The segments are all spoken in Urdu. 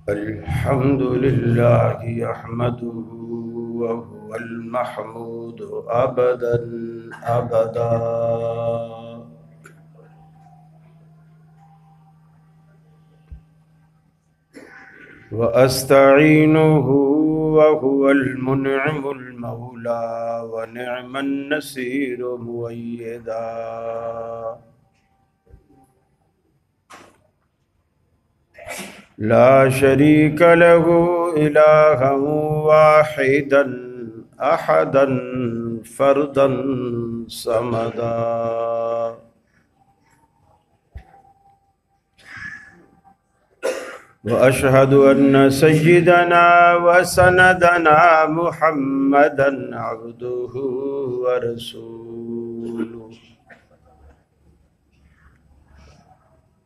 الحمد لله يحمده وهو المحمود أبدا أبدا، وأستعينه وهو المنعم المولى ونعم النصير مؤيدا. لا شريك له إلها واحدا أحدا فردا صمدا، وأشهد أن سيدنا وسندنا محمدا عبده ورسوله،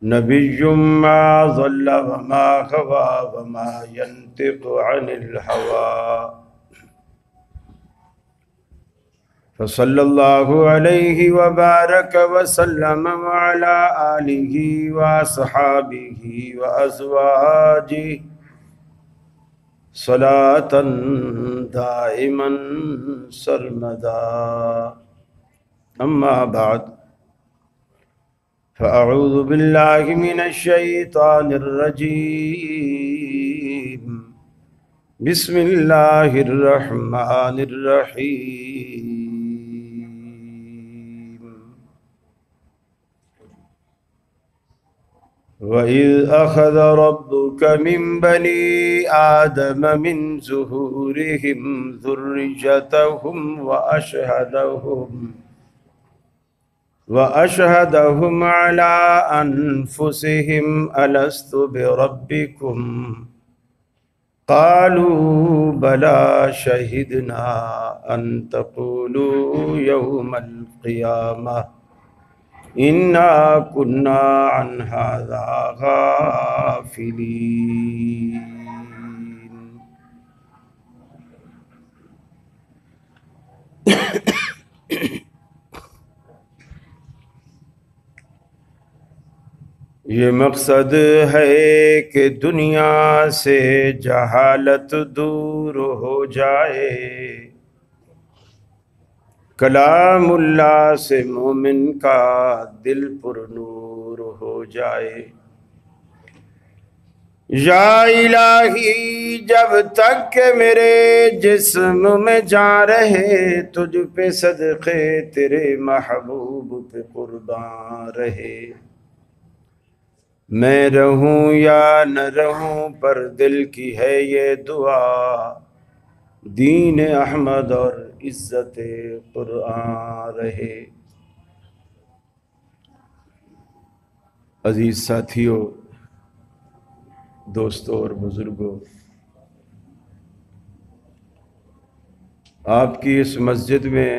نبي ما ضل وما غوى وما ينطق عن الهوى، فصلى الله عليه وبارك وسلم وعلى آله وأصحابه وأزواجه صلاة دائما سرمدا. أما بعد، فأعوذ بالله من الشيطان الرجيم. بسم الله الرحمن الرحيم. وَإِذْ أَخَذَ رَبُّكَ مِنْ بَنِي آدَمَ مِنْ ظُهُورِهِمْ ذُرِّيَّتَهُمْ وَأَشْهَدَهُمْ عَلَىٰ أَنفُسِهِمْ أَلَسْتُ بِرَبِّكُمْ قَالُوا بَلَىٰ شَهِدْنَا أَن تَقُولُوا يَوْمَ الْقِيَامَةِ إِنَّا كُنَّا عَنْ هَٰذَا غَافِلِينَ. یہ مقصد ہے کہ دنیا سے جہالت دور ہو جائے، کلام اللہ سے مومن کا دل پر نور ہو جائے. یا الہی، جب تک کہ میرے جسم میں جان رہے، تجھ پہ صدقے تیرے محبوب پہ قربان رہے. میں رہوں یا نہ رہوں پر دل کی ہے یہ دعا، دین احمد اور عزت قرآن رہے. عزیز ساتھیوں، دوستوں اور بزرگوں، آپ کی اس مسجد میں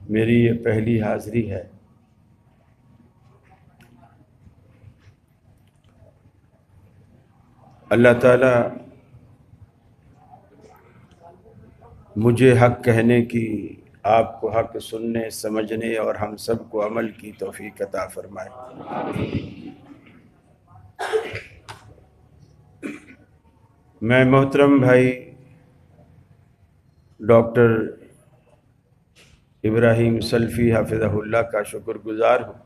میری یہ پہلی حاضری ہے. اللہ تعالیٰ مجھے حق کہنے کی، آپ کو حق سننے سمجھنے اور ہم سب کو عمل کی توفیق عطا فرمائے. میں محترم بھائی ڈاکٹر ابراہیم سلفی حافظہ اللہ کا شکر گزار ہوں،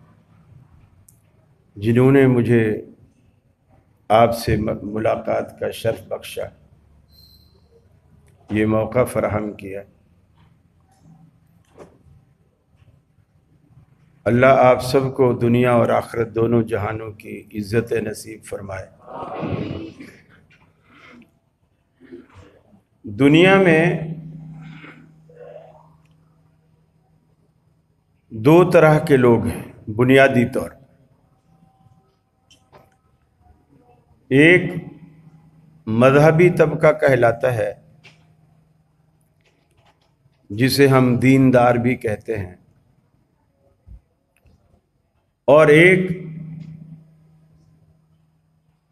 جنہوں نے مجھے آپ سے ملاقات کا شرف بخشا، یہ موقع فراہم کیا. اللہ آپ سب کو دنیا اور آخرت دونوں جہانوں کی عزت نصیب فرمائے. دنیا میں دو طرح کے لوگ ہیں بنیادی طور. ایک مذہبی طبقہ کہلاتا ہے، جسے ہم دیندار بھی کہتے ہیں، اور ایک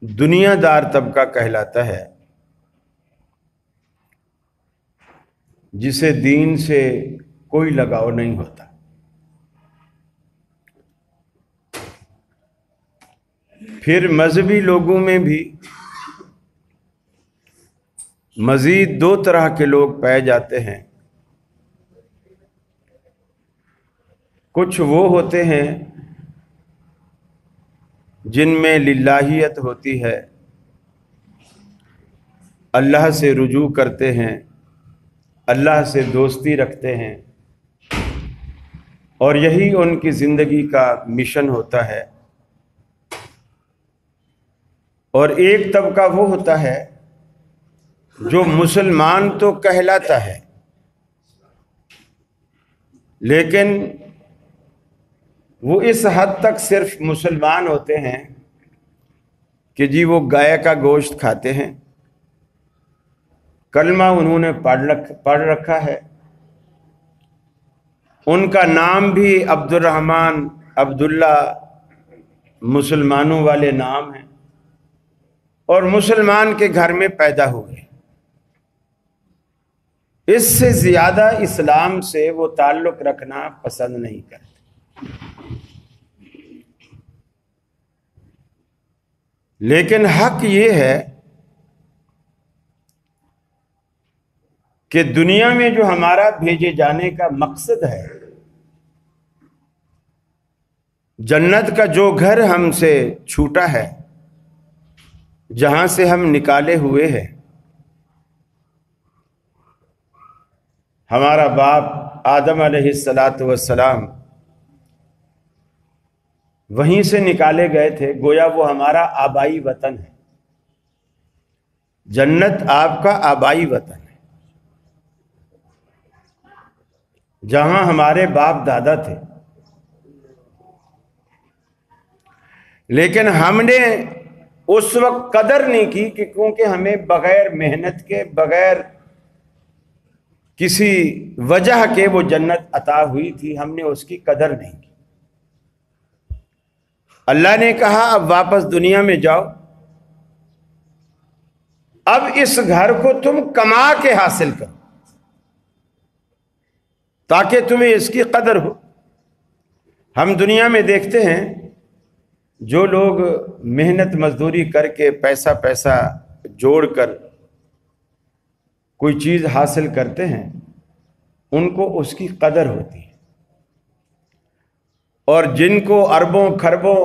دنیا دار طبقہ کہلاتا ہے جسے دین سے کوئی لگاؤ نہیں ہوتا۔ پھر مذہبی لوگوں میں بھی مزید دو طرح کے لوگ پائے جاتے ہیں۔ کچھ وہ ہوتے ہیں جن میں للہیت ہوتی ہے، اللہ سے رجوع کرتے ہیں، اللہ سے دوستی رکھتے ہیں، اور یہی ان کی زندگی کا مشن ہوتا ہے۔ اور ایک طبقہ وہ ہوتا ہے جو مسلمان تو کہلاتا ہے لیکن وہ اس حد تک صرف مسلمان ہوتے ہیں کہ جی وہ گائے کا گوشت کھاتے ہیں، کلمہ انہوں نے پڑھ رکھا ہے، ان کا نام بھی عبد الرحمن، عبداللہ مسلمانوں والے نام ہیں، اور مسلمان کے گھر میں پیدا ہوئے۔ اس سے زیادہ اسلام سے وہ تعلق رکھنا پسند نہیں کرتے۔ لیکن حق یہ ہے کہ دنیا میں جو ہمارا بھیجے جانے کا مقصد ہے، جنت کا جو گھر ہم سے چھوٹا ہے، جہاں سے ہم نکالے ہوئے ہیں، ہمارا باپ آدم علیہ السلام وہیں سے نکالے گئے تھے، گویا وہ ہمارا آبائی وطن ہے۔ جنت آپ کا آبائی وطن ہے، جہاں ہمارے باپ دادا تھے۔ لیکن ہم نے اس وقت قدر نہیں کی کہ کیونکہ ہمیں بغیر محنت کے، بغیر کسی وجہ کے وہ جنت عطا ہوئی تھی، ہم نے اس کی قدر نہیں کی۔ اللہ نے کہا اب واپس دنیا میں جاؤ، اب اس گھر کو تم کما کے حاصل کرو تاکہ تمہیں اس کی قدر ہو۔ ہم دنیا میں دیکھتے ہیں جو لوگ محنت مزدوری کر کے پیسہ جوڑ کر کوئی چیز حاصل کرتے ہیں، ان کو اس کی قدر ہوتی ہے، اور جن کو اربوں کھربوں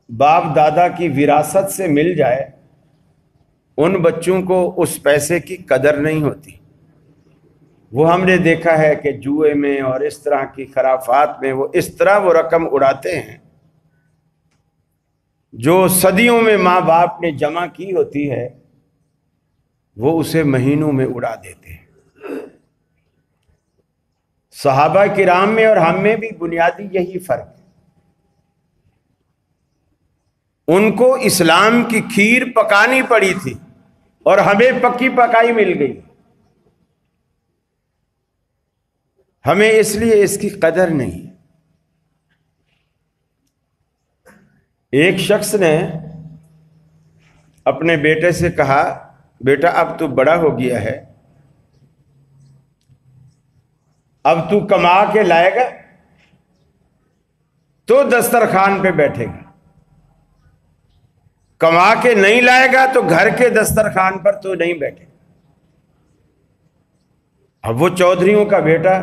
باپ دادا کی وراثت سے مل جائے، ان بچوں کو اس پیسے کی قدر نہیں ہوتی۔ وہ ہم نے دیکھا ہے کہ جوئے میں اور اس طرح کی خرافات میں وہ اس طرح وہ رقم اڑاتے ہیں جو صدیوں میں ماں باپ نے جمع کی ہوتی ہے، وہ اسے مہینوں میں اڑا دیتے ہیں۔ صحابہ کرام میں اور ہم میں بھی بنیادی یہی فرق ہے۔ ان کو اسلام کی کھیر پکانی پڑی تھی اور ہمیں پکی پکائی مل گئی، ہمیں اس لیے اس کی قدر نہیں۔ ایک شخص نے اپنے بیٹے سے کہا، بیٹا اب تو بڑا ہو گیا ہے، اب تو کما کے لائے گا تو دسترخوان پہ بیٹھے گا، کما کے نہیں لائے گا تو گھر کے دسترخوان پر تو نہیں بیٹھے گا۔ اب وہ چودھریوں کا بیٹا،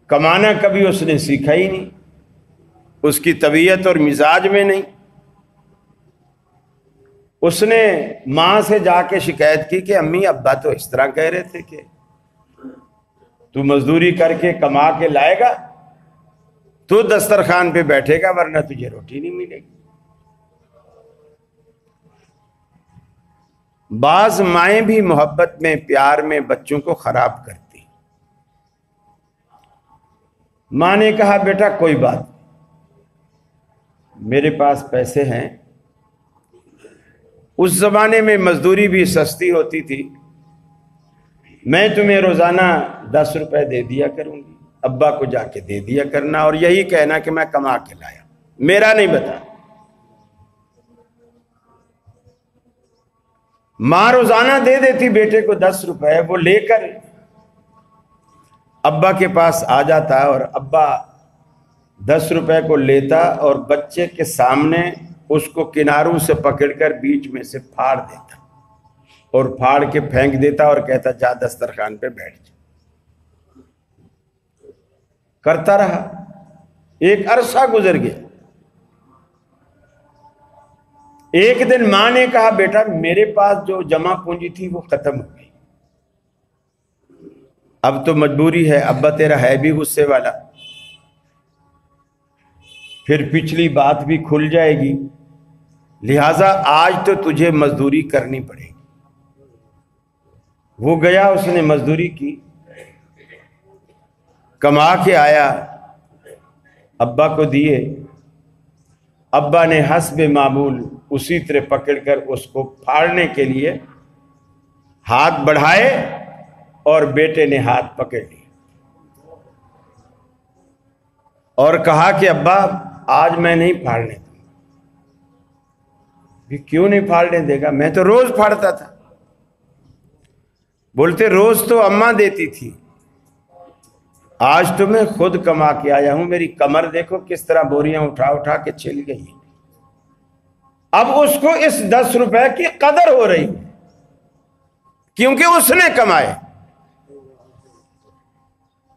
کمانا کبھی اس نے سیکھا ہی نہیں، اس کی طبیعت اور مزاج میں نہیں۔ اس نے ماں سے جا کے شکایت کی کہ امی ابا تو اس طرح کہہ رہے تھے کہ تو مزدوری کر کے کما کے لائے گا تو دسترخوان پہ بیٹھے گا، ورنہ تجھے روٹی نہیں ملے گی۔ بعض مائیں بھی محبت میں، پیار میں بچوں کو خراب کرتی۔ ماں نے کہا بیٹا کوئی بات، میرے پاس پیسے ہیں، اس زمانے میں مزدوری بھی سستی ہوتی تھی، میں تمہیں روزانہ 10 روپے دے دیا کروں گی، ابا کو جا کے دے دیا کرنا اور یہی کہنا کہ میں کما کے لایا، میرا نہیں بتا۔ ماں روزانہ دے دیتی بیٹے کو 10 روپے، وہ لے کر ابا کے پاس آ جاتا اور ابا 10 روپے کو لیتا اور بچے کے سامنے اس کو کناروں سے پکڑ کر بیچ میں سے پھاڑ دیتا اور پھاڑ کے پھینک دیتا اور کہتا جا دسترخوان پہ بیٹھ جا۔ کرتا رہا، ایک عرصہ گزر گیا۔ ایک دن ماں نے کہا بیٹا میرے پاس جو جمع پونجی تھی وہ ختم ہو گئی، اب تو مجبوری ہے، ابا تیرا ہے بھی غصے والا، پھر پچھلی بات بھی کھل جائے گی، لہذا آج تو تجھے مزدوری کرنی پڑے گی۔ وہ گیا، اس نے مزدوری کی، کما کے آیا، ابا کو دیے۔ ابا نے حسب معمول اسی طرح پکڑ کر اس کو پھاڑنے کے لیے ہاتھ بڑھائے اور بیٹے نے ہاتھ پکڑ لیا اور کہا کہ ابا آج میں نہیں پھاڑنے دوں گا۔ بھی کیوں نہیں پھاڑنے دے گا؟ میں تو روز پھاڑتا تھا۔ بولتے روز تو اماں دیتی تھی، آج تو میں خود کما کے آیا ہوں، میری کمر دیکھو کس طرح بوریاں اٹھا اٹھا کے چھل گئی۔ اب اس کو اس 10 روپے کی قدر ہو رہی ہے کیونکہ اس نے کمائے۔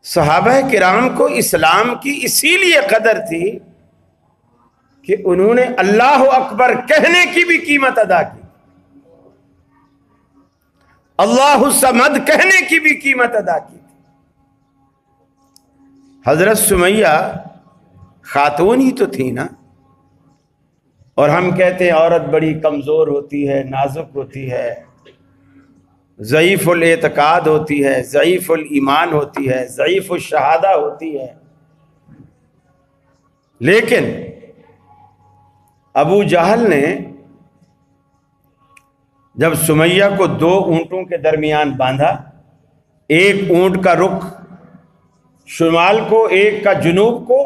صحابہ کرام کو اسلام کی اسی لیے قدر تھی کہ انہوں نے اللہ اکبر کہنے کی بھی قیمت ادا کی، اللہ الصمد کہنے کی بھی قیمت ادا کی۔ حضرت سمیہ خاتون ہی تو تھی نا، اور ہم کہتے ہیں عورت بڑی کمزور ہوتی ہے، نازک ہوتی ہے، ضعیف الاعتقاد ہوتی ہے، ضعیف الایمان ہوتی ہے، ضعیف الشہادہ ہوتی ہے، لیکن ابو جہل نے جب سمیہ کو 2 اونٹوں کے درمیان باندھا، ایک اونٹ کا رخ شمال کو، ایک کا جنوب کو،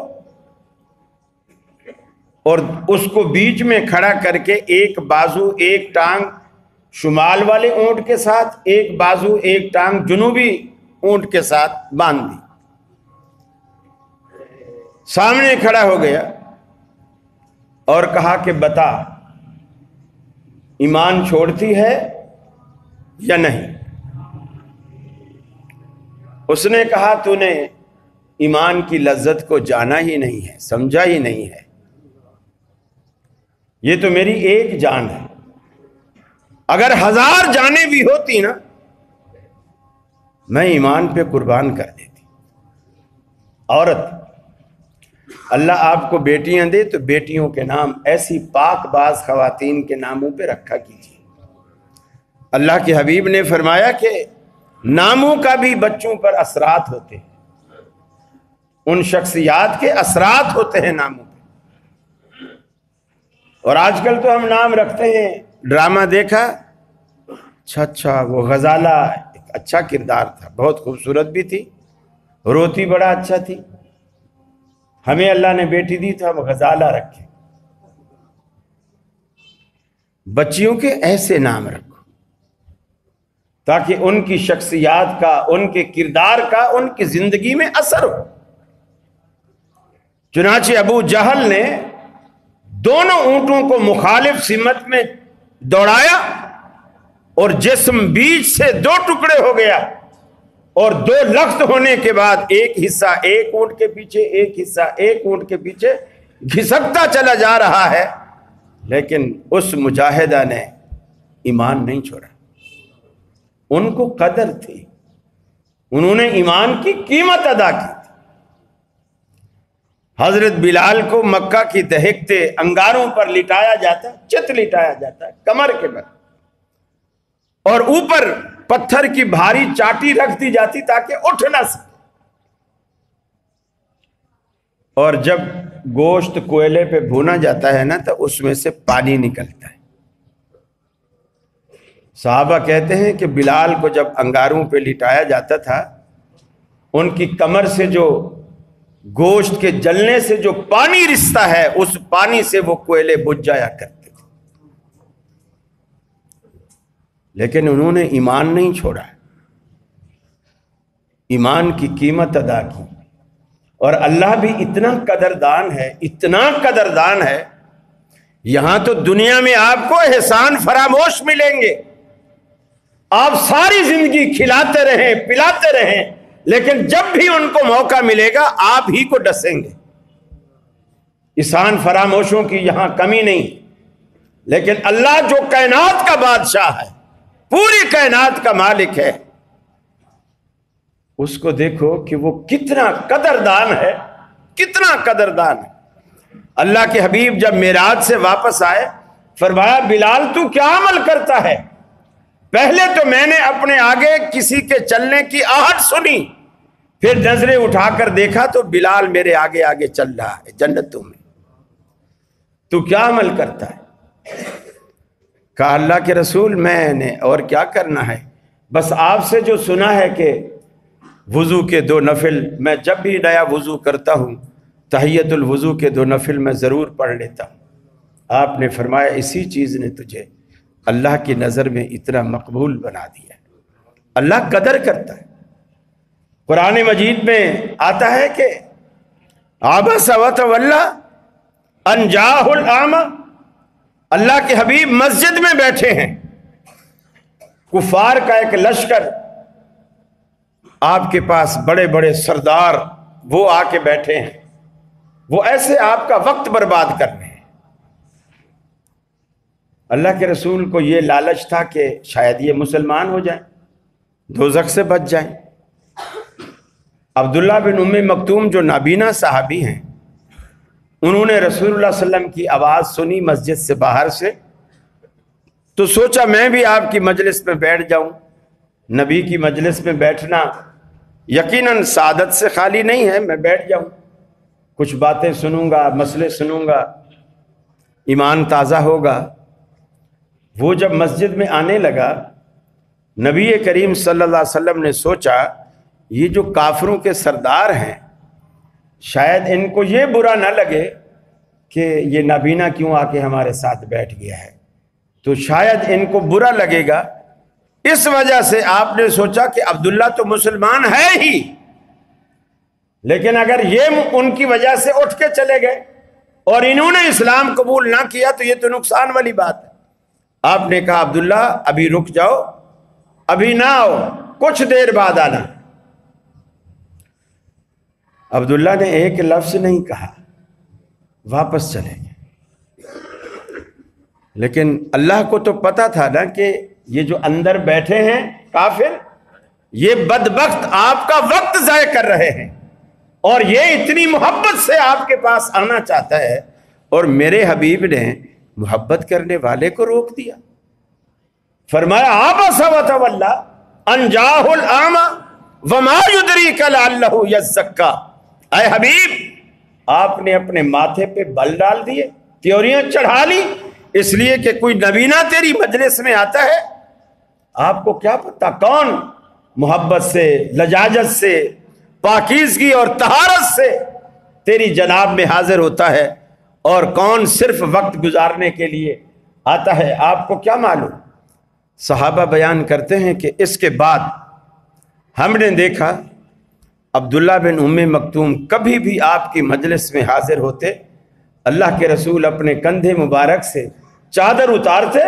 اور اس کو بیچ میں کھڑا کر کے ایک بازو ایک ٹانگ شمال والے اونٹ کے ساتھ، ایک بازو ایک ٹانگ جنوبی اونٹ کے ساتھ باندھ دی، سامنے کھڑا ہو گیا اور کہا کہ بتا ایمان چھوڑتی ہے یا نہیں؟ اس نے کہا تو نے ایمان کی لذت کو جانا ہی نہیں ہے، سمجھا ہی نہیں ہے، یہ تو میری ایک جان ہے، اگر 1000 جانیں بھی ہوتی نا میں ایمان پہ قربان کر دیتی۔ عورت اللہ آپ کو بیٹیاں دے تو بیٹیوں کے نام ایسی پاک باز خواتین کے ناموں پہ رکھا کیجیے۔ اللہ کے حبیب نے فرمایا کہ ناموں کا بھی بچوں پر اثرات ہوتے ہیں، ان شخصیات کے اثرات ہوتے ہیں ناموں پہ۔ اور آج کل تو ہم نام رکھتے ہیں، ڈرامہ دیکھا، اچھا وہ غزالہ ایک اچھا کردار تھا، بہت خوبصورت بھی تھی، روتی بڑا اچھا تھی، ہمیں اللہ نے بیٹی دی تو ہم غزالہ رکھے۔ بچیوں کے ایسے نام رکھو تاکہ ان کی شخصیات کا، ان کے کردار کا ان کی زندگی میں اثر ہو۔ چنانچہ ابو جہل نے دونوں اونٹوں کو مخالف سمت میں دوڑایا اور جسم بیچ سے 2 ٹکڑے ہو گیا، اور 2 لخت ہونے کے بعد ایک حصہ ایک اونٹ کے پیچھے، ایک حصہ ایک اونٹ کے پیچھے گھسکتا چلا جا رہا ہے، لیکن اس مجاہدہ نے ایمان نہیں چھوڑا۔ ان کو قدر تھی، انہوں نے ایمان کی قیمت ادا کی تھی۔ حضرت بلال کو مکہ کی دہکتے انگاروں پر لٹایا جاتا، چت لٹایا جاتا کمر کے بل، اور اوپر پتھر کی بھاری چاٹی رکھ دی جاتی تاکہ اٹھ نہ سکے، اور جب گوشت کوئلے پہ بھونا جاتا ہے نا تو اس میں سے پانی نکلتا ہے۔ صحابہ کہتے ہیں کہ بلال کو جب انگاروں پہ لٹایا جاتا تھا ان کی کمر سے جو گوشت کے جلنے سے جو پانی رستا ہے اس پانی سے وہ کوئلے بجھ جایا کرتے تھے، لیکن انہوں نے ایمان نہیں چھوڑا، ایمان کی قیمت ادا کی۔ اور اللہ بھی اتنا قدردان ہے، اتنا قدردان ہے، یہاں تو دنیا میں آپ کو احسان فراموش ملیں گے، آپ ساری زندگی کھلاتے رہیں پلاتے رہیں، لیکن جب بھی ان کو موقع ملے گا آپ ہی کو ڈسیں گے۔ احسان فراموشوں کی یہاں کمی نہیں، لیکن اللہ جو کائنات کا بادشاہ ہے، پوری کائنات کا مالک ہے، اس کو دیکھو کہ وہ کتنا قدردان ہے، کتنا قدردان ہے۔ اللہ کے حبیب جب معراج سے واپس آئے، فرمایا بلال تو کیا عمل کرتا ہے؟ پہلے تو میں نے اپنے آگے کسی کے چلنے کی آہٹ سنی، پھر نظریں اٹھا کر دیکھا تو بلال میرے آگے آگے چل رہا ہے جنتوں میں، تو کیا عمل کرتا ہے؟ کہا اللہ کے رسول میں نے اور کیا کرنا ہے، بس آپ سے جو سنا ہے کہ وضو کے 2 نفل میں جب بھی نیا وضو کرتا ہوں تحیت الوضو کے 2 نفل میں ضرور پڑھ لیتا ہوں۔ آپ نے فرمایا اسی چیز نے تجھے اللہ کی نظر میں اتنا مقبول بنا دیا ہے۔ اللہ قدر کرتا ہے۔ قرآن مجید میں آتا ہے کہ عبس وتولی ان جاءہ الاعمی، اللہ کے حبیب مسجد میں بیٹھے ہیں، کفار کا ایک لشکر، آپ کے پاس بڑے بڑے سردار وہ آ کے بیٹھے ہیں، وہ ایسے آپ کا وقت برباد کر رہے ہیں۔ اللہ کے رسول کو یہ لالچ تھا کہ شاید یہ مسلمان ہو جائیں، دوزخ سے بچ جائیں۔ عبداللہ بن ام مکتوم جو نابینا صحابی ہیں، انہوں نے رسول اللہ صلی اللہ علیہ وسلم کی آواز سنی مسجد سے باہر سے، تو سوچا میں بھی آپ کی مجلس میں بیٹھ جاؤں۔ نبی کی مجلس میں بیٹھنا یقیناً سعادت سے خالی نہیں ہے، میں بیٹھ جاؤں، کچھ باتیں سنوں گا، مسئلے سنوں گا، ایمان تازہ ہوگا۔ وہ جب مسجد میں آنے لگا، نبی کریم صلی اللہ علیہ وسلم نے سوچا یہ جو کافروں کے سردار ہیں شاید ان کو یہ برا نہ لگے کہ یہ نابینا کیوں آ کے ہمارے ساتھ بیٹھ گیا ہے، تو شاید ان کو برا لگے گا، اس وجہ سے آپ نے سوچا کہ عبداللہ تو مسلمان ہے ہی، لیکن اگر یہ ان کی وجہ سے اٹھ کے چلے گئے اور انہوں نے اسلام قبول نہ کیا تو یہ تو نقصان والی بات ہے۔ آپ نے کہا عبداللہ ابھی رک جاؤ، ابھی نہ آؤ، کچھ دیر بعد آنا۔ عبداللہ نے ایک لفظ نہیں کہا، واپس چلے گئے۔ لیکن اللہ کو تو پتا تھا نا کہ یہ جو اندر بیٹھے ہیں کافر، یہ بدبخت آپ کا وقت ضائع کر رہے ہیں، اور یہ اتنی محبت سے آپ کے پاس آنا چاہتا ہے، اور میرے حبیب نے محبت کرنے والے کو روک دیا۔ فرمایا عبس وتولی ان جاءہ الاعمی وما یدریک لعلہ یزکا۔ اے حبیب، آپ نے اپنے ماتھے پہ بل ڈال دیے، تیوریاں چڑھا لی، اس لیے کہ کوئی نبینا تیری مجلس میں آتا ہے، آپ کو کیا پتا کون محبت سے، لجاجت سے، پاکیزگی اور طہارت سے تیری جناب میں حاضر ہوتا ہے، اور کون صرف وقت گزارنے کے لیے آتا ہے، آپ کو کیا معلوم۔ صحابہ بیان کرتے ہیں کہ اس کے بعد ہم نے دیکھا عبداللہ بن ام مکتوم کبھی بھی آپ کی مجلس میں حاضر ہوتے، اللہ کے رسول اپنے کندھے مبارک سے چادر اتارتے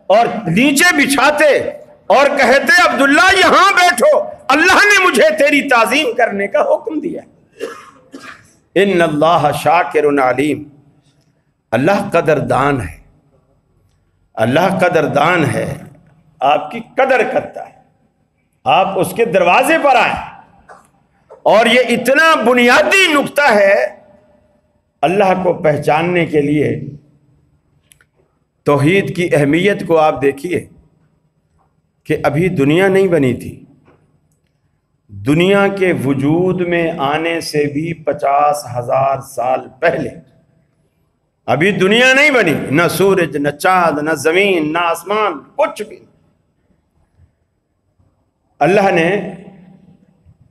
اور نیچے بچھاتے اور کہتے عبداللہ یہاں بیٹھو، اللہ نے مجھے تیری تعظیم کرنے کا حکم دیا۔ ان اللہ شاکر علیم، اللہ قدردان ہے، اللہ قدردان ہے، آپ کی قدر کرتا ہے، آپ اس کے دروازے پر آئیں۔ اور یہ اتنا بنیادی نقطہ ہے اللہ کو پہچاننے کے لیے، توحید کی اہمیت کو آپ دیکھیے کہ ابھی دنیا نہیں بنی تھی، دنیا کے وجود میں آنے سے بھی 50,000 سال پہلے ابھی دنیا نہیں بنی، نہ سورج، نہ چاند، نہ زمین، نہ آسمان، کچھ بھی۔ اللہ نے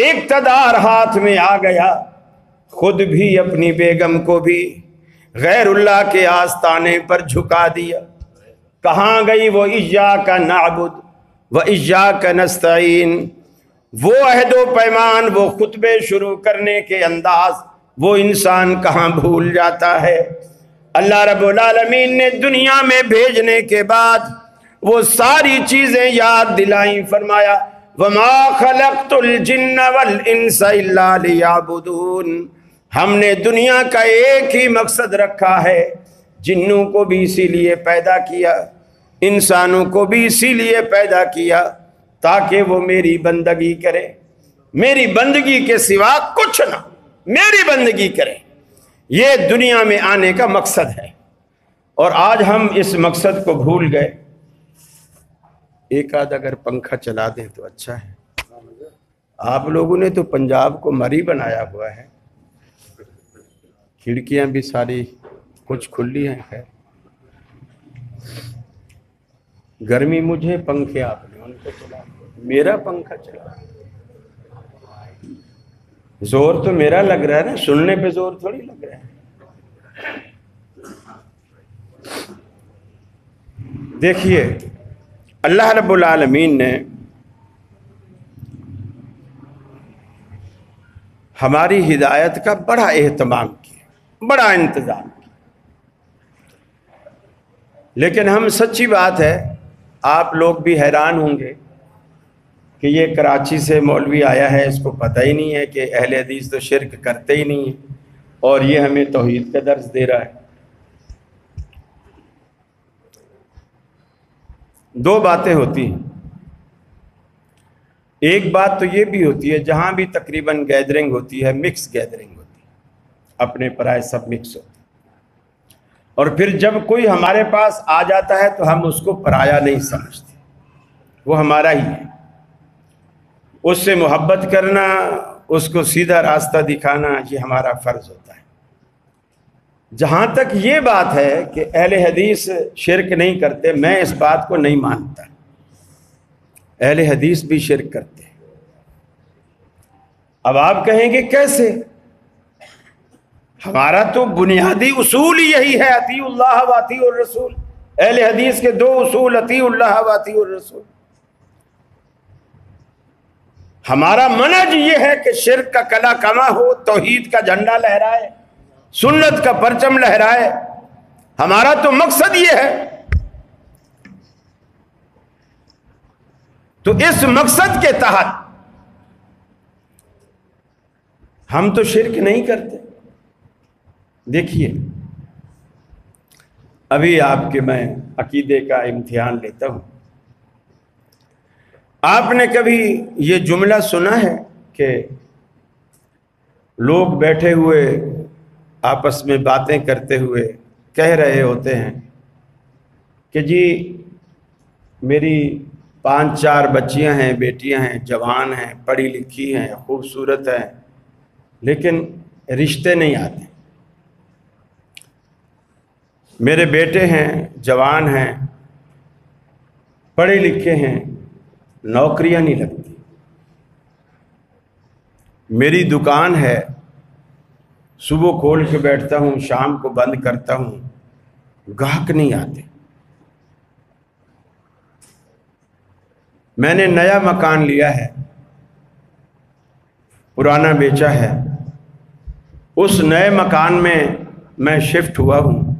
اقتدار ہاتھ میں آ گیا، خود بھی اپنی بیگم کو بھی غیر اللہ کے آستانے پر جھکا دیا۔ کہاں گئی وہ ایاک نعبد و ایاک نستعین، وہ عہد و پیمان، وہ خطبے شروع کرنے کے انداز، وہ انسان کہاں بھول جاتا ہے۔ اللہ رب العالمین نے دنیا میں بھیجنے کے بعد وہ ساری چیزیں یاد دلائیں، فرمایا وَمَا خَلَقْتُ الْجِنَّ وَالْإِنسَ إِلَّا لِيَعْبُدُونَ، ہم نے دنیا کا ایک ہی مقصد رکھا ہے، جنوں کو بھی اسی لیے پیدا کیا، انسانوں کو بھی اسی لیے پیدا کیا تاکہ وہ میری بندگی کرے، میری بندگی کے سوا کچھ نہ، میری بندگی کرے۔ یہ دنیا میں آنے کا مقصد ہے، اور آج ہم اس مقصد کو بھول گئے۔ ایک آدھ اگر پنکھا چلا دیں تو اچھا ہے۔ آپ لوگوں نے تو پنجاب کو مری بنایا ہوا ہے، کھڑکیاں بھی ساری کچھ کھلی ہیں، خیر گرمی مجھے، پنکھے آپ نے ان کو چلا، میرا پنکھا چلا، زور تو میرا لگ رہا ہے نا، سننے پہ زور تھوڑی لگ رہا ہے۔ دیکھیے اللہ رب العالمین نے ہماری ہدایت کا بڑا اہتمام کیا، بڑا انتظام کیا، لیکن ہم سچی بات ہے آپ لوگ بھی حیران ہوں گے کہ یہ کراچی سے مولوی آیا ہے، اس کو پتہ ہی نہیں ہے کہ اہل حدیث تو شرک کرتے ہی نہیں ہیں، اور یہ ہمیں توحید کا درس دے رہا ہے۔ دو باتیں ہوتی ہیں، ایک بات تو یہ بھی ہوتی ہے جہاں بھی تقریباً گیدرنگ ہوتی ہے، مکس گیدرنگ ہوتی ہے، اپنے پرائے سب مکس ہوتے ہیں، اور پھر جب کوئی ہمارے پاس آ جاتا ہے تو ہم اس کو پرایا نہیں سمجھتے، وہ ہمارا ہی ہے، اس سے محبت کرنا، اس کو سیدھا راستہ دکھانا، یہ ہمارا فرض ہوتا ہے۔ جہاں تک یہ بات ہے کہ اہل حدیث شرک نہیں کرتے، میں اس بات کو نہیں مانتا، اہل حدیث بھی شرک کرتے ہیں۔ اب آپ کہیں گے کیسے؟ ہمارا تو بنیادی اصول ہی یہی ہے، اطیعوا اللہ و اطیعوا الرسول، اہل حدیث کے دو اصول، اطیعوا اللہ و اطیعوا الرسول۔ ہمارا منہج یہ ہے کہ شرک کا کلا کما ہو، توحید کا جھنڈا لہرائے، سنت کا پرچم لہرائے، ہمارا تو مقصد یہ ہے۔ تو اس مقصد کے تحت ہم تو شرک نہیں کرتے۔ دیکھیے ابھی آپ کے میں عقیدے کا امتحان لیتا ہوں۔ آپ نے کبھی یہ جملہ سنا ہے کہ لوگ بیٹھے ہوئے آپس میں باتیں کرتے ہوئے کہہ رہے ہوتے ہیں کہ جی میری 5-4 بچیاں ہیں، بیٹیاں ہیں، جوان ہیں، پڑھی لکھی ہیں، خوبصورت ہیں، لیکن رشتے نہیں آتے، میرے بیٹے ہیں، جوان ہیں، پڑھے لکھے ہیں، نوکریاں نہیں لگتی، میری دکان ہے، صبح کھول کے بیٹھتا ہوں، شام کو بند کرتا ہوں، گاہک نہیں آتے، میں نے نیا مکان لیا ہے، پرانا بیچا ہے، اس نئے مکان میں میں شفٹ ہوا ہوں،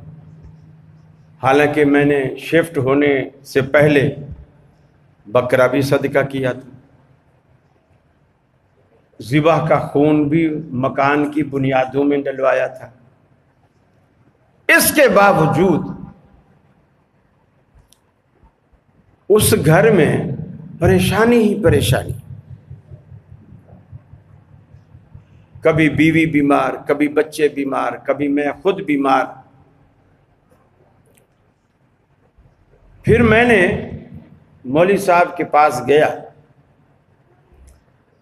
حالانکہ میں نے شفٹ ہونے سے پہلے بکرا بھی صدقہ کیا تھا، ذبح کا خون بھی مکان کی بنیادوں میں ڈلوایا تھا، اس کے باوجود اس گھر میں پریشانی ہی پریشانی، کبھی بیوی بیمار، کبھی بچے بیمار، کبھی میں خود بیمار۔ پھر میں نے مولوی صاحب کے پاس گیا،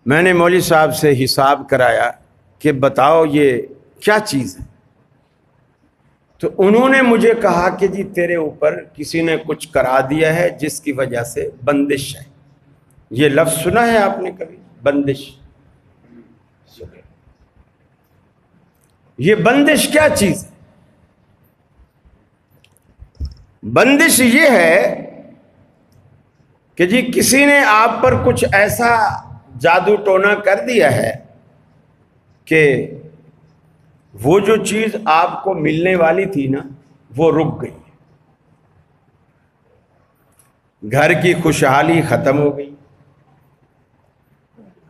میں نے مولوی صاحب سے حساب کرایا کہ بتاؤ یہ کیا چیز ہے، تو انہوں نے مجھے کہا کہ جی تیرے اوپر کسی نے کچھ کرا دیا ہے جس کی وجہ سے بندش ہے۔ یہ لفظ سنا ہے آپ نے کبھی؟ بندش۔ یہ بندش کیا چیز ہے؟ بندش یہ ہے کہ جی کسی نے آپ پر کچھ ایسا جادو ٹونا کر دیا ہے کہ وہ جو چیز آپ کو ملنے والی تھی نا وہ رک گئی، گھر کی خوشحالی ختم ہو گئی،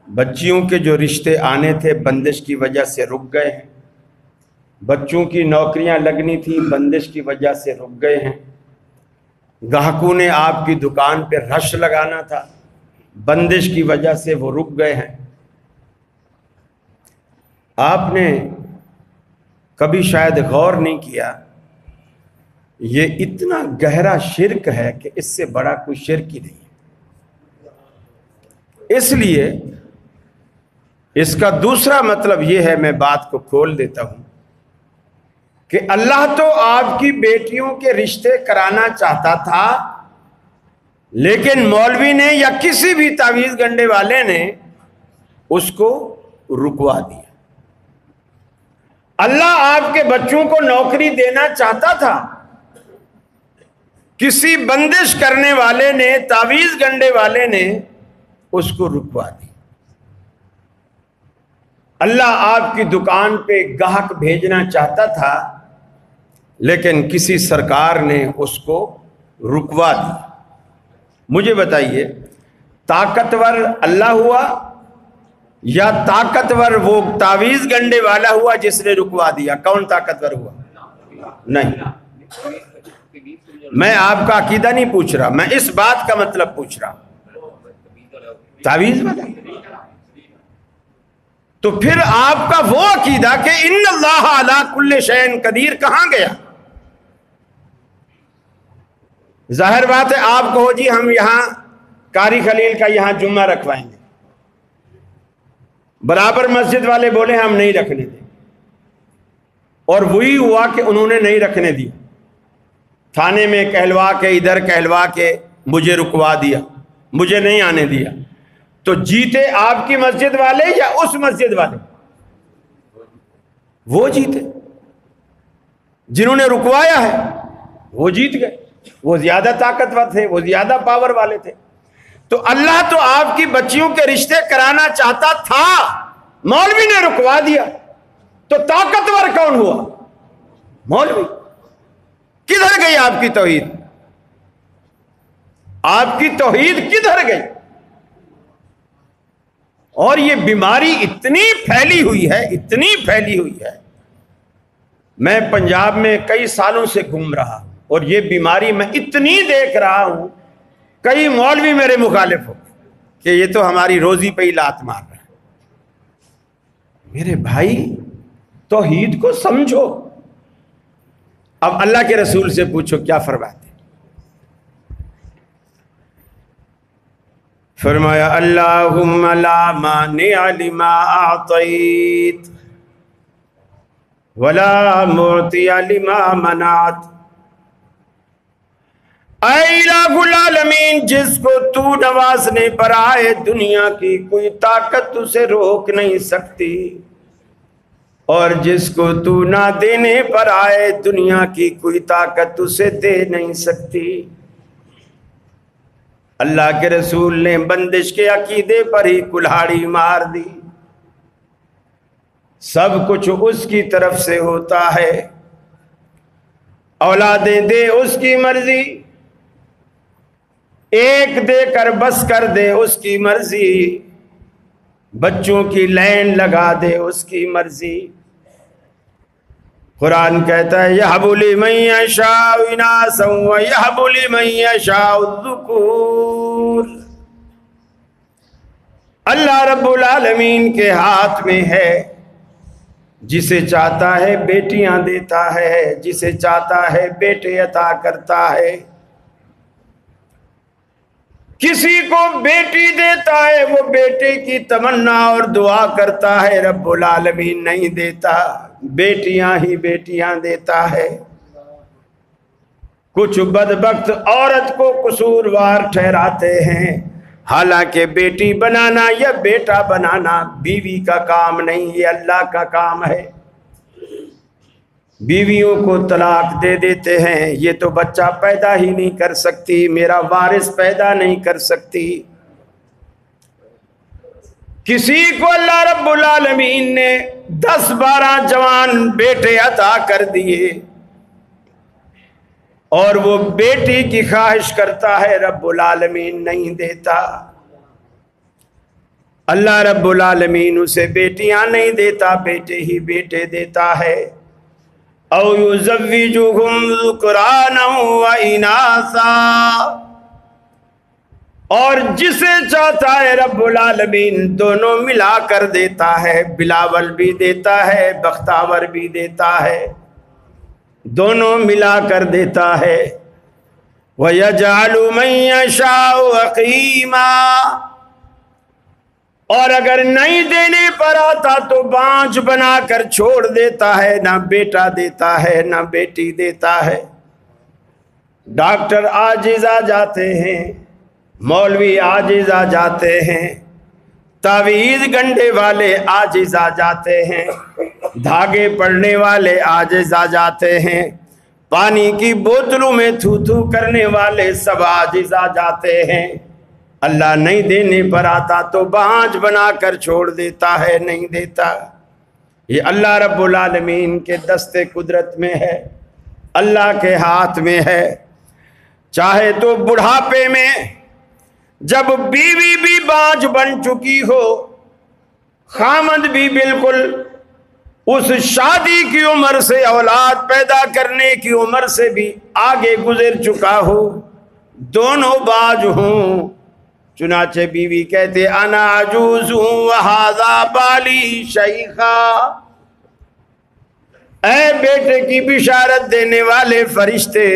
بچیوں کے جو رشتے آنے تھے بندش کی وجہ سے رک گئے ہیں، بچوں کی نوکریاں لگنی تھی بندش کی وجہ سے رک گئے ہیں، گاہکوں نے آپ کی دکان پہ رش لگانا تھا بندش کی وجہ سے وہ رک گئے ہیں۔ آپ نے کبھی شاید غور نہیں کیا یہ اتنا گہرا شرک ہے کہ اس سے بڑا کوئی شرک ہی نہیں ہے۔ اس لیے اس کا دوسرا مطلب یہ ہے، میں بات کو کھول دیتا ہوں، کہ اللہ تو آپ کی بیٹیوں کے رشتے کرانا چاہتا تھا، لیکن مولوی نے یا کسی بھی تعویذ گنڈے والے نے اس کو رکوا دیا۔ اللہ آپ کے بچوں کو نوکری دینا چاہتا تھا، کسی بندش کرنے والے نے، تعویذ گنڈے والے نے اس کو رکوا دی۔ اللہ آپ کی دکان پہ گاہک بھیجنا چاہتا تھا، لیکن کسی سرکار نے اس کو رکوا دی۔ مجھے بتائیے طاقتور اللہ ہوا یا طاقتور وہ تعویذ گنڈے والا ہوا جس نے رکوا دیا؟ کون طاقتور ہوا؟ نہیں، میں آپ کا عقیدہ نہیں پوچھ رہا، میں اس بات کا مطلب پوچھ رہا ہوں۔ تعویذ والا تو پھر آپ کا وہ عقیدہ کہ ان اللہ علی کل شیء قدیر کہاں گیا؟ ظاہر بات ہے آپ کہو جی ہم یہاں قاری خلیل کا یہاں جمعہ رکھوائیں گے، برابر مسجد والے بولے ہم نہیں رکھنے دیں، اور وہی ہوا کہ انہوں نے نہیں رکھنے دیا، تھانے میں کہلوا کے ادھر کہلوا کے مجھے رکوا دیا، مجھے نہیں آنے دیا، تو جیتے آپ کی مسجد والے یا اس مسجد والے؟ وہ جیتے، جنہوں نے رکوایا ہے وہ جیت گئے، وہ زیادہ طاقتور تھے، وہ زیادہ پاور والے تھے۔ تو اللہ تو آپ کی بچیوں کے رشتے کرانا چاہتا تھا، مولوی نے رکوا دیا، تو طاقتور کون ہوا؟ مولوی۔ کدھر گئی آپ کی توحید؟ آپ کی توحید کدھر گئی؟ اور یہ بیماری اتنی پھیلی ہوئی ہے، اتنی پھیلی ہوئی ہے، میں پنجاب میں کئی سالوں سے گھوم رہا ہوں اور یہ بیماری میں اتنی دیکھ رہا ہوں، کئی مولوی میرے مخالف ہو کہ یہ تو ہماری روزی پہ ہی لات مار رہا ہے۔ میرے بھائی توحید کو سمجھو۔ اب اللہ کے رسول سے پوچھو کیا فرماتے؟ فرمایا اللہم لا مانع لما اعطیت ولا معطی لما منعت۔ اے الہ العالمین، جس کو تو نوازنے پر آئے دنیا کی کوئی طاقت اسے روک نہیں سکتی، اور جس کو تو نہ دینے پر آئے دنیا کی کوئی طاقت اسے دے نہیں سکتی۔ اللہ کے رسول نے بندش کے عقیدے پر ہی کلہاڑی مار دی۔ سب کچھ اس کی طرف سے ہوتا ہے، اولادیں دے اس کی مرضی، ایک دے کر بس کر دے اس کی مرضی، بچوں کی لائن لگا دے اس کی مرضی۔ قرآن کہتا ہے یَهَبُ لِمَن یَشَاءُ إِنَاثًا وَيَهَبُ لِمَن یَشَاءُ الذُّکُورَ۔ اللہ رب العالمین کے ہاتھ میں ہے، جسے چاہتا ہے بیٹیاں دیتا ہے، جسے چاہتا ہے بیٹے عطا کرتا ہے۔ کسی کو بیٹی دیتا ہے، وہ بیٹے کی تمنا اور دعا کرتا ہے، رب العالمین نہیں دیتا، بیٹیاں ہی بیٹیاں دیتا ہے۔ کچھ بدبخت عورت کو قصوروار ٹھہراتے ہیں، حالانکہ بیٹی بنانا یا بیٹا بنانا بیوی کا کام نہیں، یہ اللہ کا کام ہے۔ بیویوں کو طلاق دے دیتے ہیں، یہ تو بچہ پیدا ہی نہیں کر سکتی، میرا وارث پیدا نہیں کر سکتی۔ کسی کو اللہ رب العالمین نے 10-12 جوان بیٹے عطا کر دیے اور وہ بیٹی کی خواہش کرتا ہے، رب العالمین نہیں دیتا۔ اللہ رب العالمین اسے بیٹیاں نہیں دیتا، بیٹے ہی بیٹے دیتا ہے۔ او یزوجہم ذکرانا و اناثا، اور جسے چاہتا ہے رب العالمین دونوں ملا کر دیتا ہے، بلاول بھی دیتا ہے، بختاور بھی دیتا ہے، دونوں ملا کر دیتا ہے۔ وَيَجْعَلُ مَن يَشَاءُ عَقِيمًا، اور اگر نہیں دینے پر آتا تو بانجھ بنا کر چھوڑ دیتا ہے، نہ بیٹا دیتا ہے نہ بیٹی دیتا ہے۔ ڈاکٹر عاجز آ جاتے ہیں، مولوی عاجز آ جاتے ہیں، تعویذ گنڈے والے عاجز آ جاتے ہیں، دھاگے پڑنے والے عاجز آ جاتے ہیں، پانی کی بوتلوں میں تھو تھو کرنے والے سب عاجز آ جاتے ہیں۔ اللہ نہیں دینے پر آتا تو بانجھ بنا کر چھوڑ دیتا ہے، نہیں دیتا۔ یہ اللہ رب العالمین کے دست قدرت میں ہے، اللہ کے ہاتھ میں ہے۔ چاہے تو بڑھاپے میں جب بیوی بھی بانجھ بن چکی ہو، خامد بھی بالکل اس شادی کی عمر سے، اولاد پیدا کرنے کی عمر سے بھی آگے گزر چکا ہو، دونوں باج ہوں، چنانچہ بیوی کہتے انا عجوز وہذا بالی شیخا، اے بیٹے کی بشارت دینے والے فرشتے،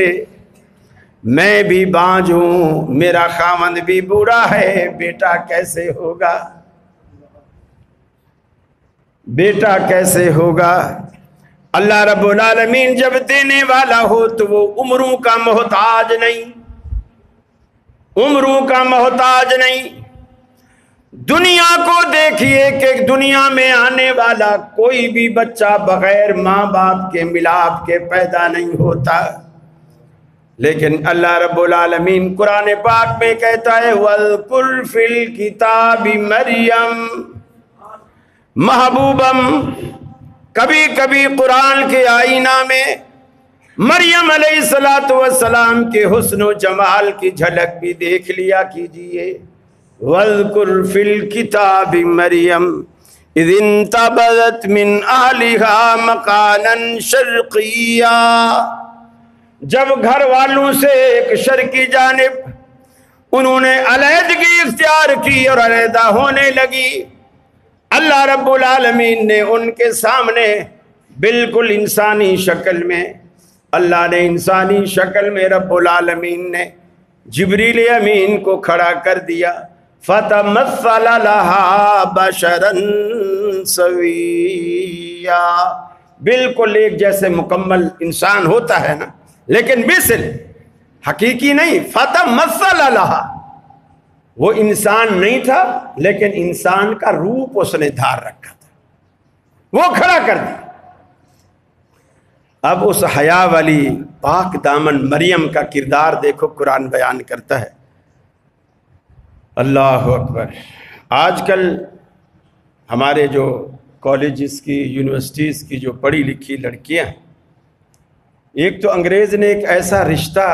میں بھی بانجھ ہوں، میرا خامند بھی بوڑھا ہے، بیٹا کیسے ہوگا، بیٹا کیسے ہوگا۔ اللہ رب العالمین جب دینے والا ہو تو وہ عمروں کا محتاج نہیں، عمروں کا محتاج نہیں۔ دنیا کو دیکھیے کہ دنیا میں آنے والا کوئی بھی بچہ بغیر ماں باپ کے ملاپ کے پیدا نہیں ہوتا، لیکن اللہ رب العالمین قرآن پاک میں کہتا ہے وَاذْكُرْ فِي الْكِتَابِ مَرْيَمَ محبوبم، کبھی کبھی قرآن کے آئینہ میں مریم علیہ السلام کے حسن و جمال کی جھلک بھی دیکھ لیا کیجئے۔ وَاذْكُرْ فِي الْكِتَابِ مَرْيَمَ اِذِ انْتَبَذَتْ مِنْ أَهْلِهَا مَكَانًا شَرْقِيًّا، جب گھر والوں سے ایک شرقی جانب انہوں نے علیحدگی اختیار کی اور علیحدہ ہونے لگی، اللہ رب العالمین نے ان کے سامنے بالکل انسانی شکل میں، اللہ نے انسانی شکل میں رب العالمین نے جبریل امین کو کھڑا کر دیا، فَتَمَثَّلَ لَهَا بَشَرًا سَوِيًّا، بالکل ایک جیسے مکمل انسان ہوتا ہے نا، لیکن مثل حقیقی نہیں۔ فَتَمَثَّلَ لَهَا، وہ انسان نہیں تھا لیکن انسان کا روپ اس نے دھار رکھا تھا، وہ کھڑا کر دیا۔ اب اس حیا والی پاک دامن مریم کا کردار دیکھو، قرآن بیان کرتا ہے۔ اللہ اکبر۔ آج کل ہمارے جو کالجز کی، یونیورسٹیز کی جو پڑھی لکھی لڑکیاں ہیں، ایک تو انگریز نے ایک ایسا رشتہ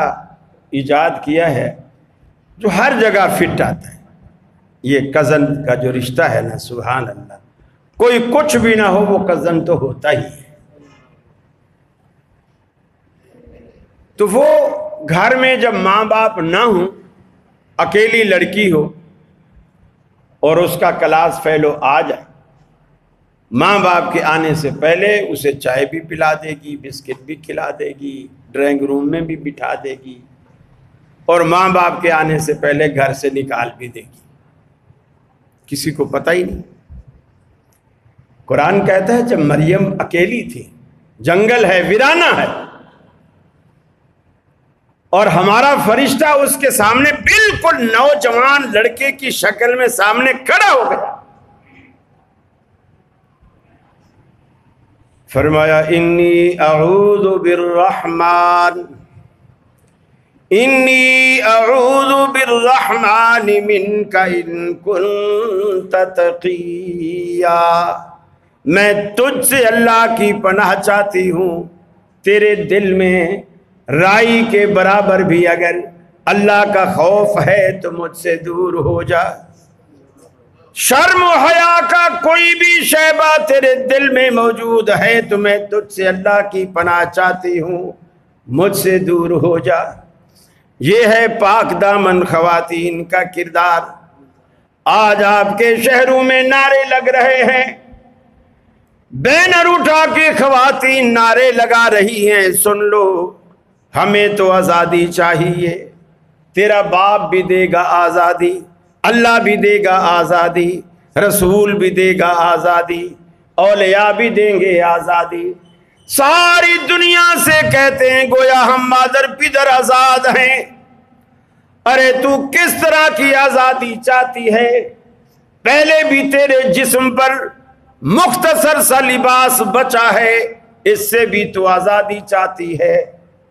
ایجاد کیا ہے جو ہر جگہ فٹ آتا ہے، یہ کزن کا جو رشتہ ہے نا، سبحان اللہ، کوئی کچھ بھی نہ ہو وہ کزن تو ہوتا ہی ہے۔ تو وہ گھر میں جب ماں باپ نہ ہوں، اکیلی لڑکی ہو اور اس کا کلاس فیلو آ جائے، ماں باپ کے آنے سے پہلے اسے چائے بھی پلا دے گی، بسکٹ بھی کھلا دے گی، ڈرائنگ روم میں بھی بٹھا دے گی، اور ماں باپ کے آنے سے پہلے گھر سے نکال بھی دے گی، کسی کو پتہ ہی نہیں۔ قرآن کہتا ہے جب مریم اکیلی تھی، جنگل ہے، ویرانہ ہے، اور ہمارا فرشتہ اس کے سامنے بالکل نوجوان لڑکے کی شکل میں سامنے کھڑا ہو گیا، فرمایا انی اعوذ بالرحمن منک ان کنت تقیا، میں تجھ سے اللہ کی پناہ چاہتی ہوں، تیرے دل میں رائی کے برابر بھی اگر اللہ کا خوف ہے تو مجھ سے دور ہو جا۔ شرم و حیا کا کوئی بھی شیبہ تیرے دل میں موجود ہے تو میں تجھ سے اللہ کی پناہ چاہتی ہوں، مجھ سے دور ہو جا۔ یہ ہے پاک دامن خواتین کا کردار۔ آج آپ کے شہروں میں نعرے لگ رہے ہیں، بینر اٹھا کے خواتین نعرے لگا رہی ہیں، سن لو ہمیں تو آزادی چاہیے، تیرا باپ بھی دے گا آزادی، اللہ بھی دے گا آزادی، رسول بھی دے گا آزادی، اولیاء بھی دیں گے آزادی۔ ساری دنیا سے کہتے ہیں گویا ہم مادر پدر آزاد ہیں۔ ارے تو کس طرح کی آزادی چاہتی ہے؟ پہلے بھی تیرے جسم پر مختصر سا لباس بچا ہے، اس سے بھی تو آزادی چاہتی ہے،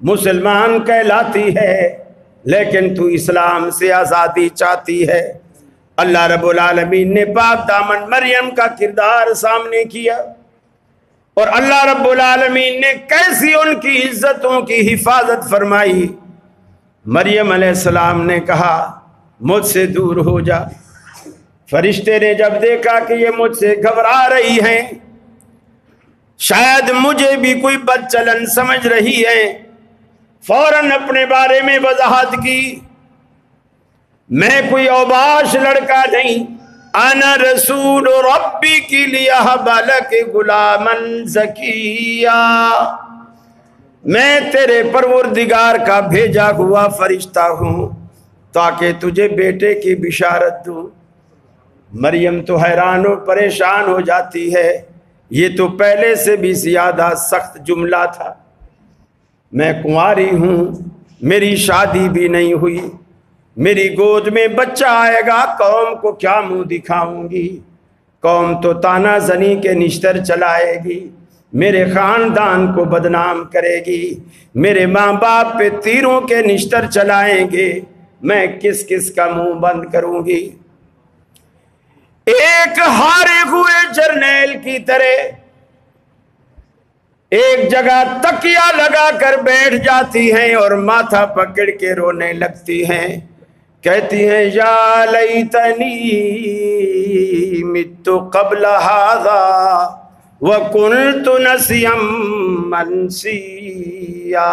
مسلمان کہلاتی ہے، لیکن تو اسلام سے آزادی چاہتی ہے۔ اللہ رب العالمین نے پاک دامن مریم کا کردار سامنے کیا، اور اللہ رب العالمین نے کیسی ان کی عزتوں کی حفاظت فرمائی۔ مریم علیہ السلام نے کہا مجھ سے دور ہو جا۔ فرشتے نے جب دیکھا کہ یہ مجھ سے گھبرا رہی ہیں، شاید مجھے بھی کوئی بد چلن سمجھ رہی ہے، فوراً اپنے بارے میں وضاحت کی، میں کوئی اوباش لڑکا نہیں، انا رسول ربی کی لیہب لک غلاما زکیا، میں تیرے پروردگار کا بھیجا ہوا فرشتہ ہوں تاکہ تجھے بیٹے کی بشارت دوں۔ مریم تو حیران و پریشان ہو جاتی ہے، یہ تو پہلے سے بھی زیادہ سخت جملہ تھا، میں کنواری ہوں، میری شادی بھی نہیں ہوئی، میری گود میں بچہ آئے گا، قوم کو کیا منہ دکھاؤں گی؟ قوم تو تانا زنی کے نشتر چلائے گی، میرے خاندان کو بدنام کرے گی، میرے ماں باپ پہ تیروں کے نشتر چلائیں گے، میں کس کس کا منہ بند کروں گی؟ ایک ہارے ہوئے جرنیل کی طرح ایک جگہ تکیہ لگا کر بیٹھ جاتی ہیں اور ماتھا پکڑ کے رونے لگتی ہیں، کہتی ہیں یا لیتنی مت قبل ھذا وکنت نسیا منسیا،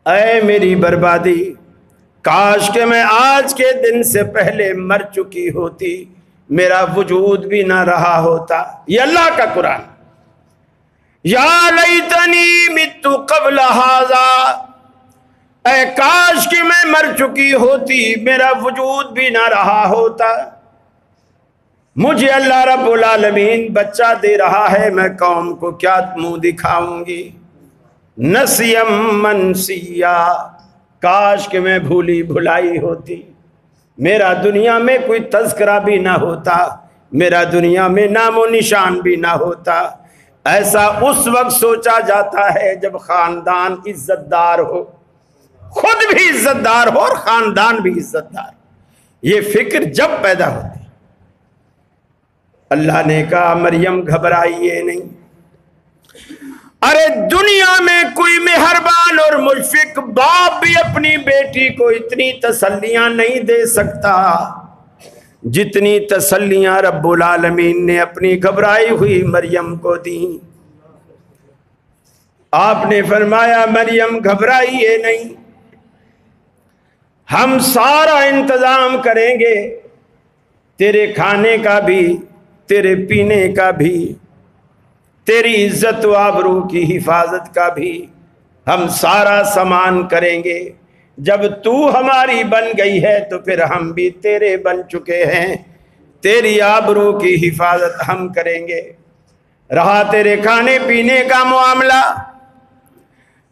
اے میری بربادی، کاش کہ میں آج کے دن سے پہلے مر چکی ہوتی، میرا وجود بھی نہ رہا ہوتا۔ یہ اللہ کا قرآن، یا لیتنی مت قبل ھذا، اے کاش کہ میں مر چکی ہوتی، میرا وجود بھی نہ رہا ہوتا، مجھے اللہ رب العالمین بچہ دے رہا ہے، میں قوم کو کیا منہ دکھاؤں گی؟ نسیم منسیا، کاش کہ میں بھولی بھلائی ہوتی، میرا دنیا میں کوئی تذکرہ بھی نہ ہوتا، میرا دنیا میں نام و نشان بھی نہ ہوتا۔ ایسا اس وقت سوچا جاتا ہے جب خاندان عزت دار ہو، خود بھی عزت دار ہو اور خاندان بھی عزت دار، یہ فکر جب پیدا ہوتی۔ اللہ نے کہا مریم گھبرائیے نہیں، ارے دنیا میں کوئی مہربان اور مشفق باپ بھی اپنی بیٹی کو اتنی تسلیاں نہیں دے سکتا جتنی تسلیاں رب العالمین نے اپنی گھبرائی ہوئی مریم کو دیں۔ آپ نے فرمایا مریم گھبرائیے نہیں، ہم سارا انتظام کریں گے، تیرے کھانے کا بھی، تیرے پینے کا بھی، تیری عزت و آبرو کی حفاظت کا بھی، ہم سارا سامان کریں گے۔ جب تو ہماری بن گئی ہے تو پھر ہم بھی تیرے بن چکے ہیں، تیری آبرو کی حفاظت ہم کریں گے۔ رہا تیرے کھانے پینے کا معاملہ،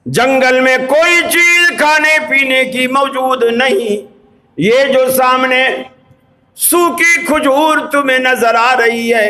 جنگل میں کوئی چیز کھانے پینے کی موجود نہیں، یہ جو سامنے سوکھی کھجور تمہیں نظر آ رہی ہے،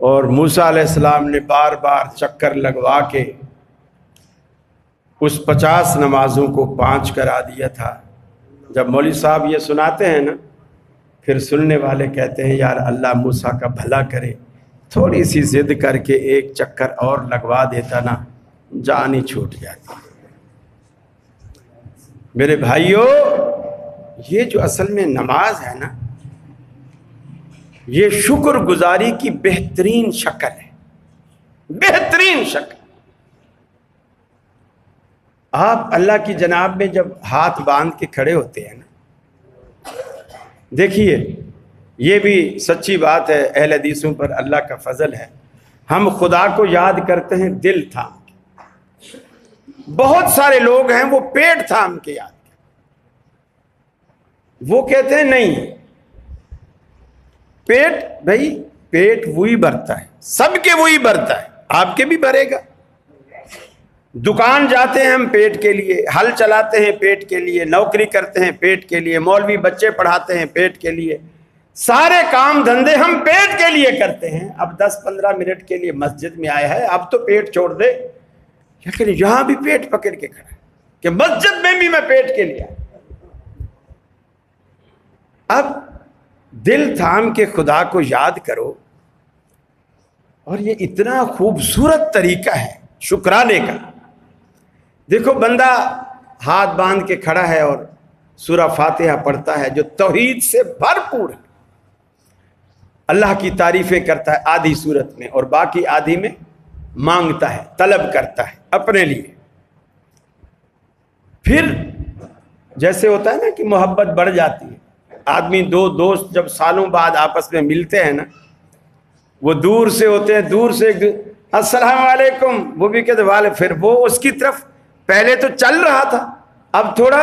اور موسیٰ علیہ السلام نے بار بار چکر لگوا کے اس 50 نمازوں کو 5 کرا دیا تھا۔ جب مولوی صاحب یہ سناتے ہیں نا، پھر سننے والے کہتے ہیں یار اللہ موسیٰ کا بھلا کرے، تھوڑی سی ضد کر کے ایک چکر اور لگوا دیتا نا، جان ہی چھوٹ جاتی۔ میرے بھائیوں، یہ جو اصل میں نماز ہے نا، یہ شکر گزاری کی بہترین شکل ہے، بہترین شکل۔ آپ اللہ کی جناب میں جب ہاتھ باندھ کے کھڑے ہوتے ہیں نا، دیکھیے یہ بھی سچی بات ہے، اہل حدیثوں پر اللہ کا فضل ہے، ہم خدا کو یاد کرتے ہیں دل تھام کے، بہت سارے لوگ ہیں وہ پیٹ تھام کے یاد کرتے، وہ کہتے ہیں نہیں پیٹ، بھائی پیٹ وہی بھرتا ہے، سب کے وہی بھرتا ہے، آپ کے بھی بھرے گا۔ دکان جاتے ہیں ہم پیٹ کے لیے، ہل چلاتے ہیں پیٹ کے لیے، نوکری کرتے ہیں پیٹ کے لیے، مولوی بچے پڑھاتے ہیں پیٹ کے لیے، سارے کام دھندے ہم پیٹ کے لیے کرتے ہیں۔ اب 10-15 منٹ کے لیے مسجد میں آیا ہے، اب تو پیٹ چھوڑ دے، لیکن یہاں بھی پیٹ پکڑ کے کھڑا ہے کہ مسجد میں بھی میں پیٹ کے لیے۔ اب دل تھام کے خدا کو یاد کرو، اور یہ اتنا خوبصورت طریقہ ہے شکرانے کا۔ دیکھو بندہ ہاتھ باندھ کے کھڑا ہے اور سورہ فاتحہ پڑھتا ہے جو توحید سے بھرپور ہے، اللہ کی تعریفیں کرتا ہے آدھی صورت میں، اور باقی آدھی میں مانگتا ہے، طلب کرتا ہے اپنے لیے۔ پھر جیسے ہوتا ہے نا کہ محبت بڑھ جاتی ہے، آدمی دو دوست جب سالوں بعد آپس میں ملتے ہیں نا، وہ دور سے ہوتے ہیں، دور سے السلام علیکم، وہ بھی کہتے والے، پھر وہ اس کی طرف پہلے تو چل رہا تھا، اب تھوڑا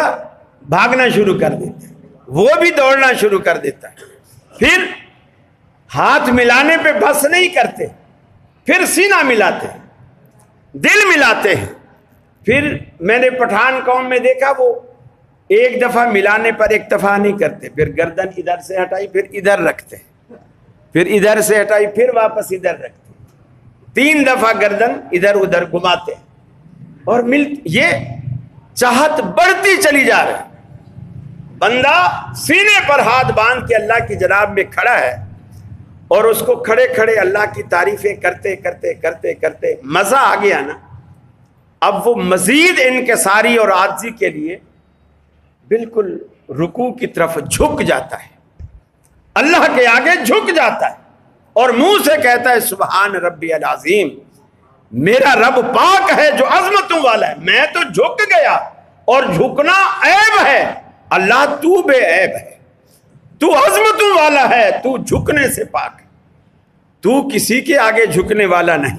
بھاگنا شروع کر دیتا ہے، وہ بھی دوڑنا شروع کر دیتا ہے، پھر ہاتھ ملانے پہ بس نہیں کرتے، پھر سینہ ملاتے ہیں، دل ملاتے ہیں۔ پھر میں نے پٹھان قوم میں دیکھا، وہ ایک دفعہ ملانے پر اکتفا نہیں کرتے، پھر گردن ادھر سے ہٹائی پھر ادھر رکھتے، پھر ادھر سے ہٹائی پھر واپس ادھر رکھتے، 3 دفعہ گردن ادھر ادھر گھماتے، اور یہ چاہت بڑھتی چلی جا رہی۔ بندہ سینے پر ہاتھ باندھ کے اللہ کی جناب میں کھڑا ہے، اور اس کو کھڑے کھڑے اللہ کی تعریفیں کرتے کرتے کرتے کرتے مزہ آ گیا نا، اب وہ مزید انکساری اور عاجزی کے لیے بالکل رکوع کی طرف جھک جاتا ہے، اللہ کے آگے جھک جاتا ہے، اور منہ سے کہتا ہے سبحان ربی العظیم، میرا رب پاک ہے جو عظمتوں والا ہے، میں تو جھک گیا، اور جھکنا عیب ہے، اللہ تو بے عیب ہے، تو عظمتوں والا ہے، تو جھکنے سے پاک ہے، تو کسی کے آگے جھکنے والا نہیں۔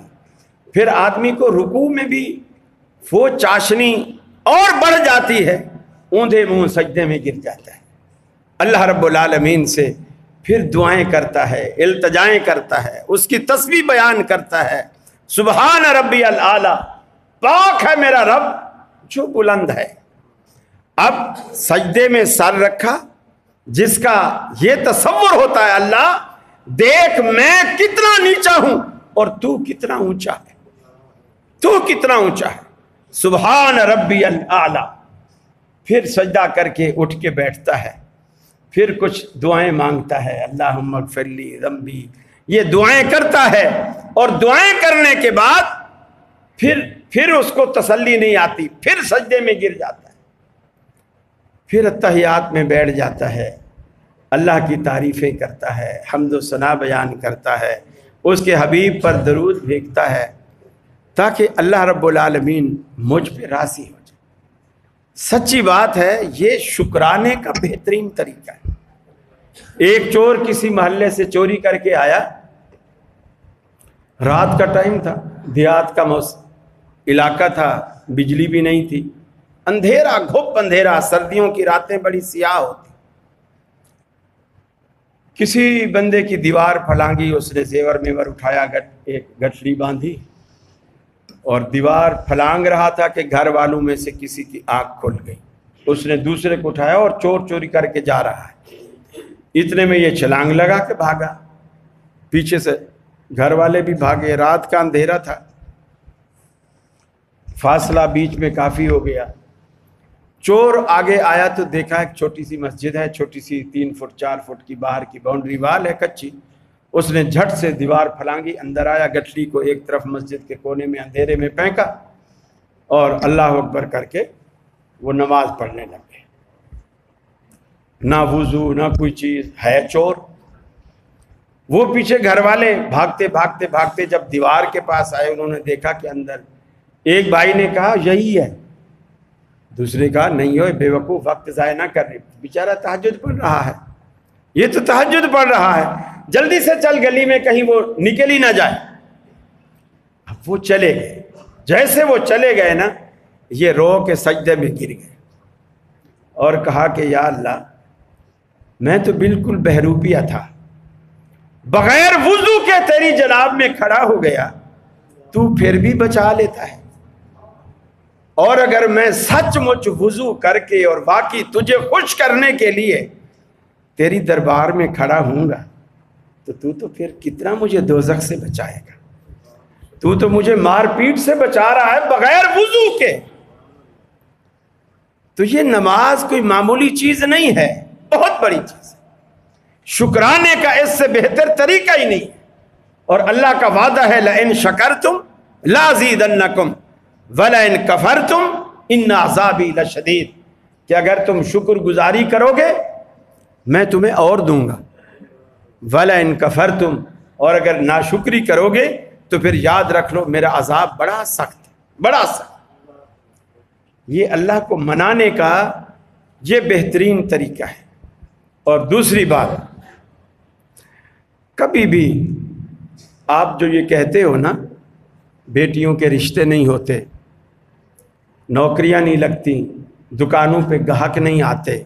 پھر آدمی کو رکوع میں بھی وہ چاشنی اور بڑھ جاتی ہے، اوندھے منہ سجدے میں گر جاتا ہے، اللہ رب العالمین سے پھر دعائیں کرتا ہے، التجائیں کرتا ہے، اس کی تسبیح بیان کرتا ہے، سبحان ربی الاعلی، پاک ہے میرا رب جو بلند ہے۔ اب سجدے میں سر رکھا، جس کا یہ تصور ہوتا ہے اللہ دیکھ میں کتنا نیچا ہوں اور تو کتنا اونچا ہے، تو کتنا اونچا ہے، سبحان ربی الاعلی۔ پھر سجدہ کر کے اٹھ کے بیٹھتا ہے، پھر کچھ دعائیں مانگتا ہے، اللہم اغفر لی ذنبی، یہ دعائیں کرتا ہے، اور دعائیں کرنے کے بعد پھر اس کو تسلی نہیں آتی، پھر سجدے میں گر جاتا ہے، پھر اتحیات میں بیٹھ جاتا ہے، اللہ کی تعریفیں کرتا ہے، حمد و ثنا بیان کرتا ہے، اس کے حبیب پر درود بھیجتا ہے، تاکہ اللہ رب العالمین مجھ پہ راضی ہو جائے۔ سچی بات ہے، یہ شکرانے کا بہترین طریقہ ہے۔ ایک چور کسی محلے سے چوری کر کے آیا، رات کا ٹائم تھا، دیہات کا علاقہ تھا، بجلی بھی نہیں تھی، اندھیرا، گھپ اندھیرا، سردیوں کی راتیں بڑی سیاہ ہوتی۔ کسی بندے کی دیوار پھلانگی، اس نے زیور میور اٹھایا، ایک گٹھلی باندھی، اور دیوار پھلانگ رہا تھا کہ گھر والوں میں سے کسی کی آنکھ کھل گئی، اس نے دوسرے کو اٹھایا اور چور چوری کر کے جا رہا ہے، اتنے میں یہ چھلانگ لگا کے بھاگا، پیچھے سے گھر والے بھی بھاگے، رات کا اندھیرا تھا، فاصلہ بیچ میں کافی ہو گیا۔ چور آگے آیا تو دیکھا ایک چھوٹی سی مسجد ہے، چھوٹی سی 3 فٹ 4 فٹ کی باہر کی باؤنڈری وال ہے کچی، اس نے جھٹ سے دیوار پھلانگی، اندر آیا، گٹھلی کو ایک طرف مسجد کے کونے میں اندھیرے میں پھینکا اور اللہ اکبر کر کے وہ نماز پڑھنے لگے۔ نہ وضو نہ کوئی چیز، ہے چور۔ وہ پیچھے گھر والے بھاگتے بھاگتے بھاگتے جب دیوار کے پاس آئے، انہوں نے دیکھا کہ اندر، ایک بھائی نے کہا یہی ہے، دوسرے کہا نہیں ہوئے بے وقوف، وقت ضائع نہ کر رہے، بیچارہ تہجد پڑھ رہا ہے، یہ تو تہجد پڑھ رہا ہے، جلدی سے چل گلی میں کہیں وہ نکل ہی نہ جائے۔ اب وہ چلے گئے، جیسے وہ چلے گئے نا، یہ رو کے سجدے میں گر گئے اور کہا کہ یا اللہ، میں تو بالکل بہروپیہ تھا، بغیر وضو کے تیری جناب میں کھڑا ہو گیا، تو پھر بھی بچا لیتا ہے، اور اگر میں سچ مچ وضو کر کے اور باقی تجھے خوش کرنے کے لیے تیری دربار میں کھڑا ہوں گا تو پھر کتنا مجھے دوزخ سے بچائے گا، تو مجھے مار پیٹ سے بچا رہا ہے بغیر وضو کے۔ تو یہ نماز کوئی معمولی چیز نہیں ہے، بہت بڑی چیز ہے، شکرانے کا اس سے بہتر طریقہ ہی نہیں، اور اللہ کا وعدہ ہے لئن شکرتم لازیدنکم وَلَئِن كَفَرْتُمْ إِنَّ عَذَابِي لَشَدِيدٌ، کہ اگر تم شکر گزاری کرو گے میں تمہیں اور دوں گا، وَلَئِن كَفَرْتُمْ، اور اگر ناشکری کرو گے تو پھر یاد رکھ لو میرا عذاب بڑا سخت ہے، بڑا سخت۔ یہ اللہ کو منانے کا یہ بہترین طریقہ ہے۔ اور دوسری بات، کبھی بھی آپ جو یہ کہتے ہو نا بیٹیوں کے رشتے نہیں ہوتے، نوکریاں نہیں لگتی، دکانوں پہ گاہک نہیں آتے،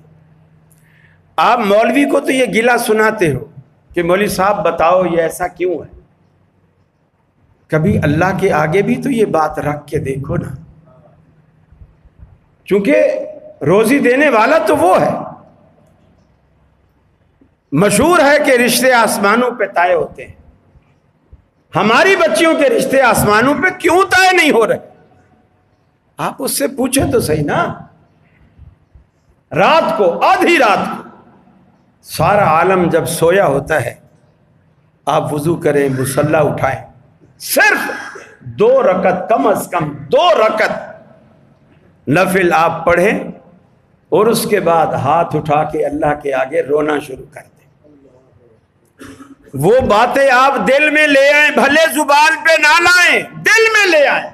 آپ مولوی کو تو یہ گلہ سناتے ہو کہ مولوی صاحب بتاؤ یہ ایسا کیوں ہے، کبھی اللہ کے آگے بھی تو یہ بات رکھ کے دیکھو نا، کیونکہ روزی دینے والا تو وہ ہے۔ مشہور ہے کہ رشتے آسمانوں پہ طے ہوتے ہیں، ہماری بچیوں کے رشتے آسمانوں پہ کیوں طے نہیں ہو رہے؟ آپ اس سے پوچھیں تو صحیح نا۔ رات کو، آدھی رات کو، سارا عالم جب سویا ہوتا ہے، آپ وضو کریں، مصلی اٹھائیں، صرف 2 رکعت، کم از کم 2 رکعت نفل آپ پڑھیں، اور اس کے بعد ہاتھ اٹھا کے اللہ کے آگے رونا شروع کر دیں۔ وہ باتیں آپ دل میں لے آئیں، بھلے زبان پہ نہ لائیں، دل میں لے آئیں۔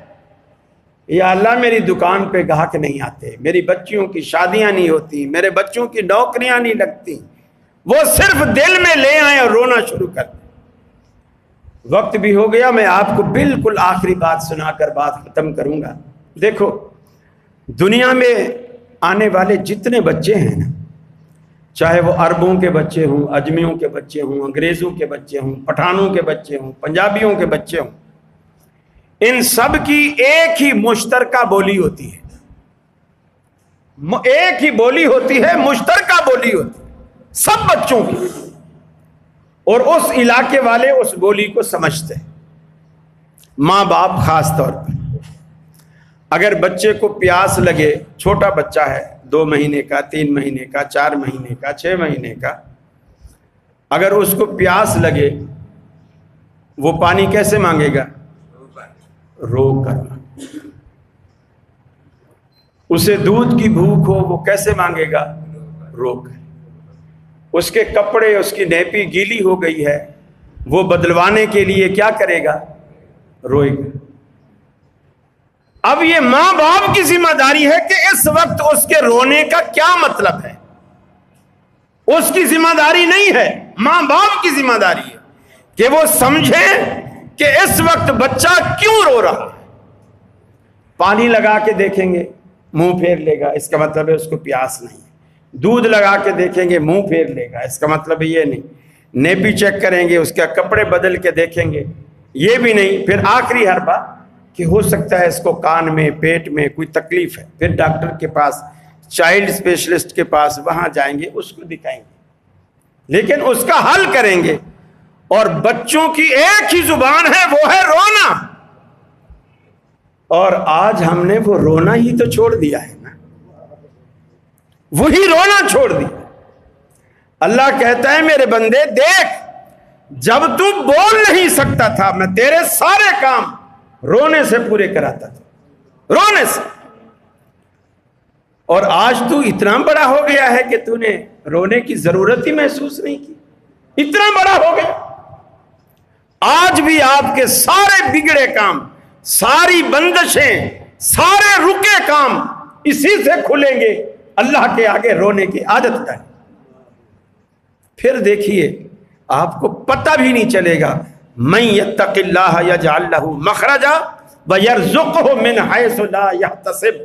یا اللہ میری دکان پہ گاہک نہیں آتے، میری بچیوں کی شادیاں نہیں ہوتی، میرے بچوں کی نوکریاں نہیں لگتی، وہ صرف دل میں لے آئیں اور رونا شروع کر دیں۔ وقت بھی ہو گیا، میں آپ کو بالکل آخری بات سنا کر بات ختم کروں گا۔ دیکھو، دنیا میں آنے والے جتنے بچے ہیں نا، چاہے وہ عربوں کے بچے ہوں، اجمیوں کے بچے ہوں، انگریزوں کے بچے ہوں، پٹھانوں کے بچے ہوں، پنجابیوں کے بچے ہوں، ان سب کی ایک ہی مشترکہ بولی ہوتی ہے، ایک ہی بولی ہوتی ہے، مشترکہ بولی ہوتی ہے سب بچوں کی، اور اس علاقے والے اس بولی کو سمجھتے ہیں، ماں باپ خاص طور پر۔ اگر بچے کو پیاس لگے، چھوٹا بچہ ہے، 2 مہینے کا، 3 مہینے کا، 4 مہینے کا، 6 مہینے کا، اگر اس کو پیاس لگے، وہ پانی کیسے مانگے گا؟ رو کر۔ اسے دودھ کی بھوک ہو، وہ کیسے مانگے گا؟ رو کر۔ اس کے کپڑے، اس کی نیپی گیلی ہو گئی ہے، وہ بدلوانے کے لیے کیا کرے گا؟ روئے گا۔ اب یہ ماں باپ کی ذمہ داری ہے کہ اس وقت اس کے رونے کا کیا مطلب ہے، اس کی ذمہ داری نہیں ہے، ماں باپ کی ذمہ داری ہے کہ وہ سمجھیں کہ اس وقت بچہ کیوں رو رہا ہے۔ پانی لگا کے دیکھیں گے، منہ پھیر لے گا، اس کا مطلب ہے اس کو پیاس نہیں۔ دودھ لگا کے دیکھیں گے، منہ پھیر لے گا، اس کا مطلب یہ نہیں۔ نیپی چیک کریں گے، اس کے کپڑے بدل کے دیکھیں گے، یہ بھی نہیں۔ پھر آخری حربہ کہ ہو سکتا ہے اس کو کان میں، پیٹ میں کوئی تکلیف ہے، پھر ڈاکٹر کے پاس، چائلڈ اسپیشلسٹ کے پاس، وہاں جائیں گے، اس کو دکھائیں گے، لیکن اس کا حل کریں گے۔ اور بچوں کی ایک ہی زبان ہے، وہ ہے رونا، اور آج ہم نے وہ رونا ہی تو چھوڑ دیا ہے نا، وہی رونا چھوڑ دیا۔ اللہ کہتا ہے میرے بندے دیکھ، جب تو بول نہیں سکتا تھا میں تیرے سارے کام رونے سے پورے کراتا تھا، رونے سے، اور آج تو اتنا بڑا ہو گیا ہے کہ تو نے رونے کی ضرورت ہی محسوس نہیں کی، اتنا بڑا ہو گیا۔ آج بھی آپ کے سارے بگڑے کام، ساری بندشیں، سارے رکے کام اسی سے کھلیں گے، اللہ کے آگے رونے کی عادت ڈالیں، پھر دیکھیے آپ کو پتہ بھی نہیں چلے گا۔ من یتق اللہ یجعل لہ مخرجا ویرزقہ من حیث لا یحتسب،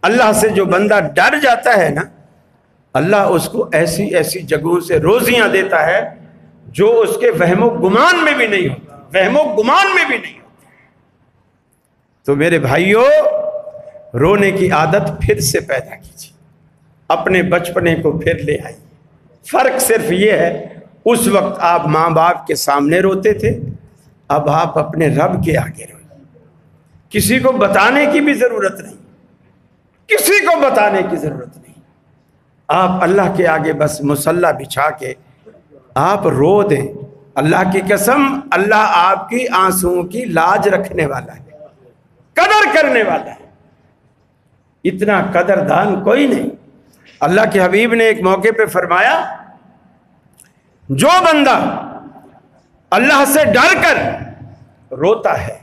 اللہ سے جو بندہ ڈر جاتا ہے نا، اللہ اس کو ایسی ایسی جگہوں سے روزیاں دیتا ہے جو اس کے وہم و گمان میں بھی نہیں ہوتا، وہم و گمان میں بھی نہیں ہوتا۔ تو میرے بھائیوں، رونے کی عادت پھر سے پیدا کیجیے، اپنے بچپنے کو پھر لے آئیے۔ فرق صرف یہ ہے، اس وقت آپ ماں باپ کے سامنے روتے تھے، اب آپ اپنے رب کے آگے روئے، کسی کو بتانے کی بھی ضرورت نہیں، کسی کو بتانے کی ضرورت نہیں، آپ اللہ کے آگے بس مصلی بچھا کے آپ رو دیں۔ اللہ کی قسم، اللہ آپ کی آنسوؤں کی لاج رکھنے والا ہے، قدر کرنے والا ہے، اتنا قدردان کوئی نہیں۔ اللہ کے حبیب نے ایک موقع پہ فرمایا، جو بندہ اللہ سے ڈر کر روتا ہے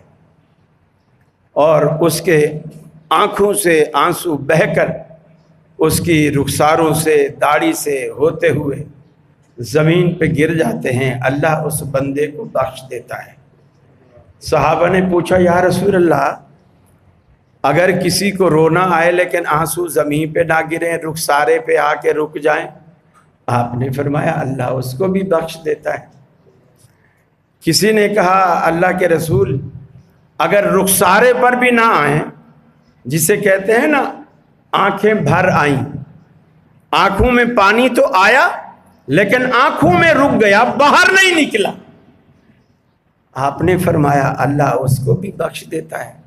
اور اس کے آنکھوں سے آنسو بہہ کر اس کی رخساروں سے، داڑھی سے ہوتے ہوئے زمین پہ گر جاتے ہیں، اللہ اس بندے کو بخش دیتا ہے۔ صحابہ نے پوچھا یا رسول اللہ، اگر کسی کو رونا آئے لیکن آنسو زمین پہ نہ گریں، رخسارے پہ آ کے رک جائیں، آپ نے فرمایا اللہ اس کو بھی بخش دیتا ہے۔ کسی نے کہا اللہ کے رسول، اگر رخسارے پر بھی نہ آئیں، جسے کہتے ہیں نا آنکھیں بھر آئیں، آنکھوں میں پانی تو آیا لیکن آنکھوں میں رک گیا، باہر نہیں نکلا، آپ نے فرمایا اللہ اس کو بھی بخش دیتا ہے۔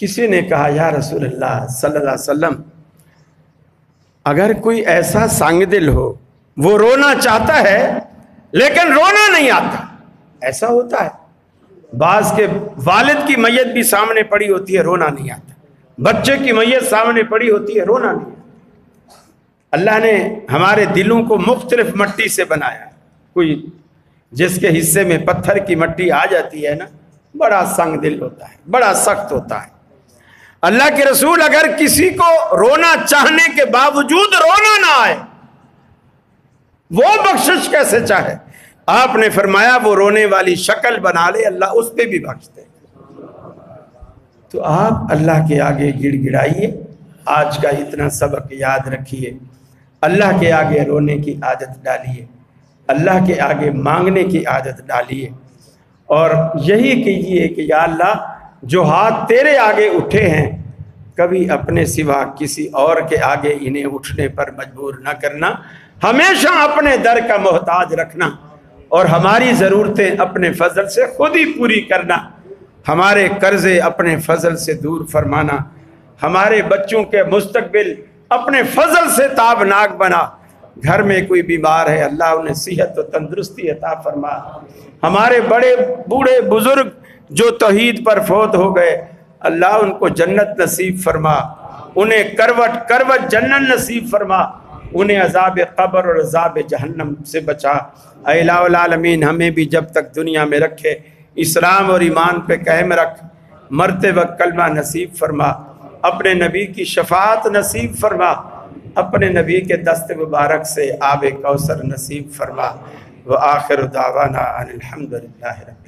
کسی نے کہا یا رسول اللہ صلی اللہ علیہ وسلم، اگر کوئی ایسا سنگ دل ہو، وہ رونا چاہتا ہے لیکن رونا نہیں آتا، ایسا ہوتا ہے، بعض کے والد کی میت بھی سامنے پڑی ہوتی ہے، رونا نہیں آتا، بچے کی میت سامنے پڑی ہوتی ہے، رونا نہیں آتا۔ اللہ نے ہمارے دلوں کو مختلف مٹی سے بنایا، کوئی جس کے حصے میں پتھر کی مٹی آ جاتی ہے نا، بڑا سنگ دل ہوتا ہے، بڑا سخت ہوتا ہے۔ اللہ کے رسول، اگر کسی کو رونا چاہنے کے باوجود رونا نہ آئے، وہ بخشش کیسے چاہے؟ آپ نے فرمایا وہ رونے والی شکل بنا لے، اللہ اس پہ بھی بخش دے۔ تو آپ اللہ کے آگے گڑ گڑائیے، آج کا اتنا سبق یاد رکھیے، اللہ کے آگے رونے کی عادت ڈالیے، اللہ کے آگے مانگنے کی عادت ڈالیے، اور یہی کیجیے کہ یا اللہ جو ہاتھ تیرے آگے اٹھے ہیں، کبھی اپنے سوا کسی اور کے آگے انہیں اٹھنے پر مجبور نہ کرنا، ہمیشہ اپنے در کا محتاج رکھنا، اور ہماری ضرورتیں اپنے فضل سے خود ہی پوری کرنا، ہمارے قرضے اپنے فضل سے دور فرمانا، ہمارے بچوں کے مستقبل اپنے فضل سے تابناک بنا۔ گھر میں کوئی بیمار ہے، اللہ انہیں صحت و تندرستی عطا فرما۔ ہمارے بڑے بوڑھے بزرگ جو توحید پر فوت ہو گئے، اللہ ان کو جنت نصیب فرما، انہیں کروٹ کروٹ جنت نصیب فرما، انہیں عذاب قبر اور عذاب جہنم سے بچا۔ اے الہ العالمین، ہمیں بھی جب تک دنیا میں رکھے اسلام اور ایمان پہ قائم رکھ، مرتے وقت کلمہ نصیب فرما، اپنے نبی کی شفاعت نصیب فرما، اپنے نبی کے دست مبارک سے آب کوثر نصیب فرما۔ وآخر دعوانا ان الحمد للہ رب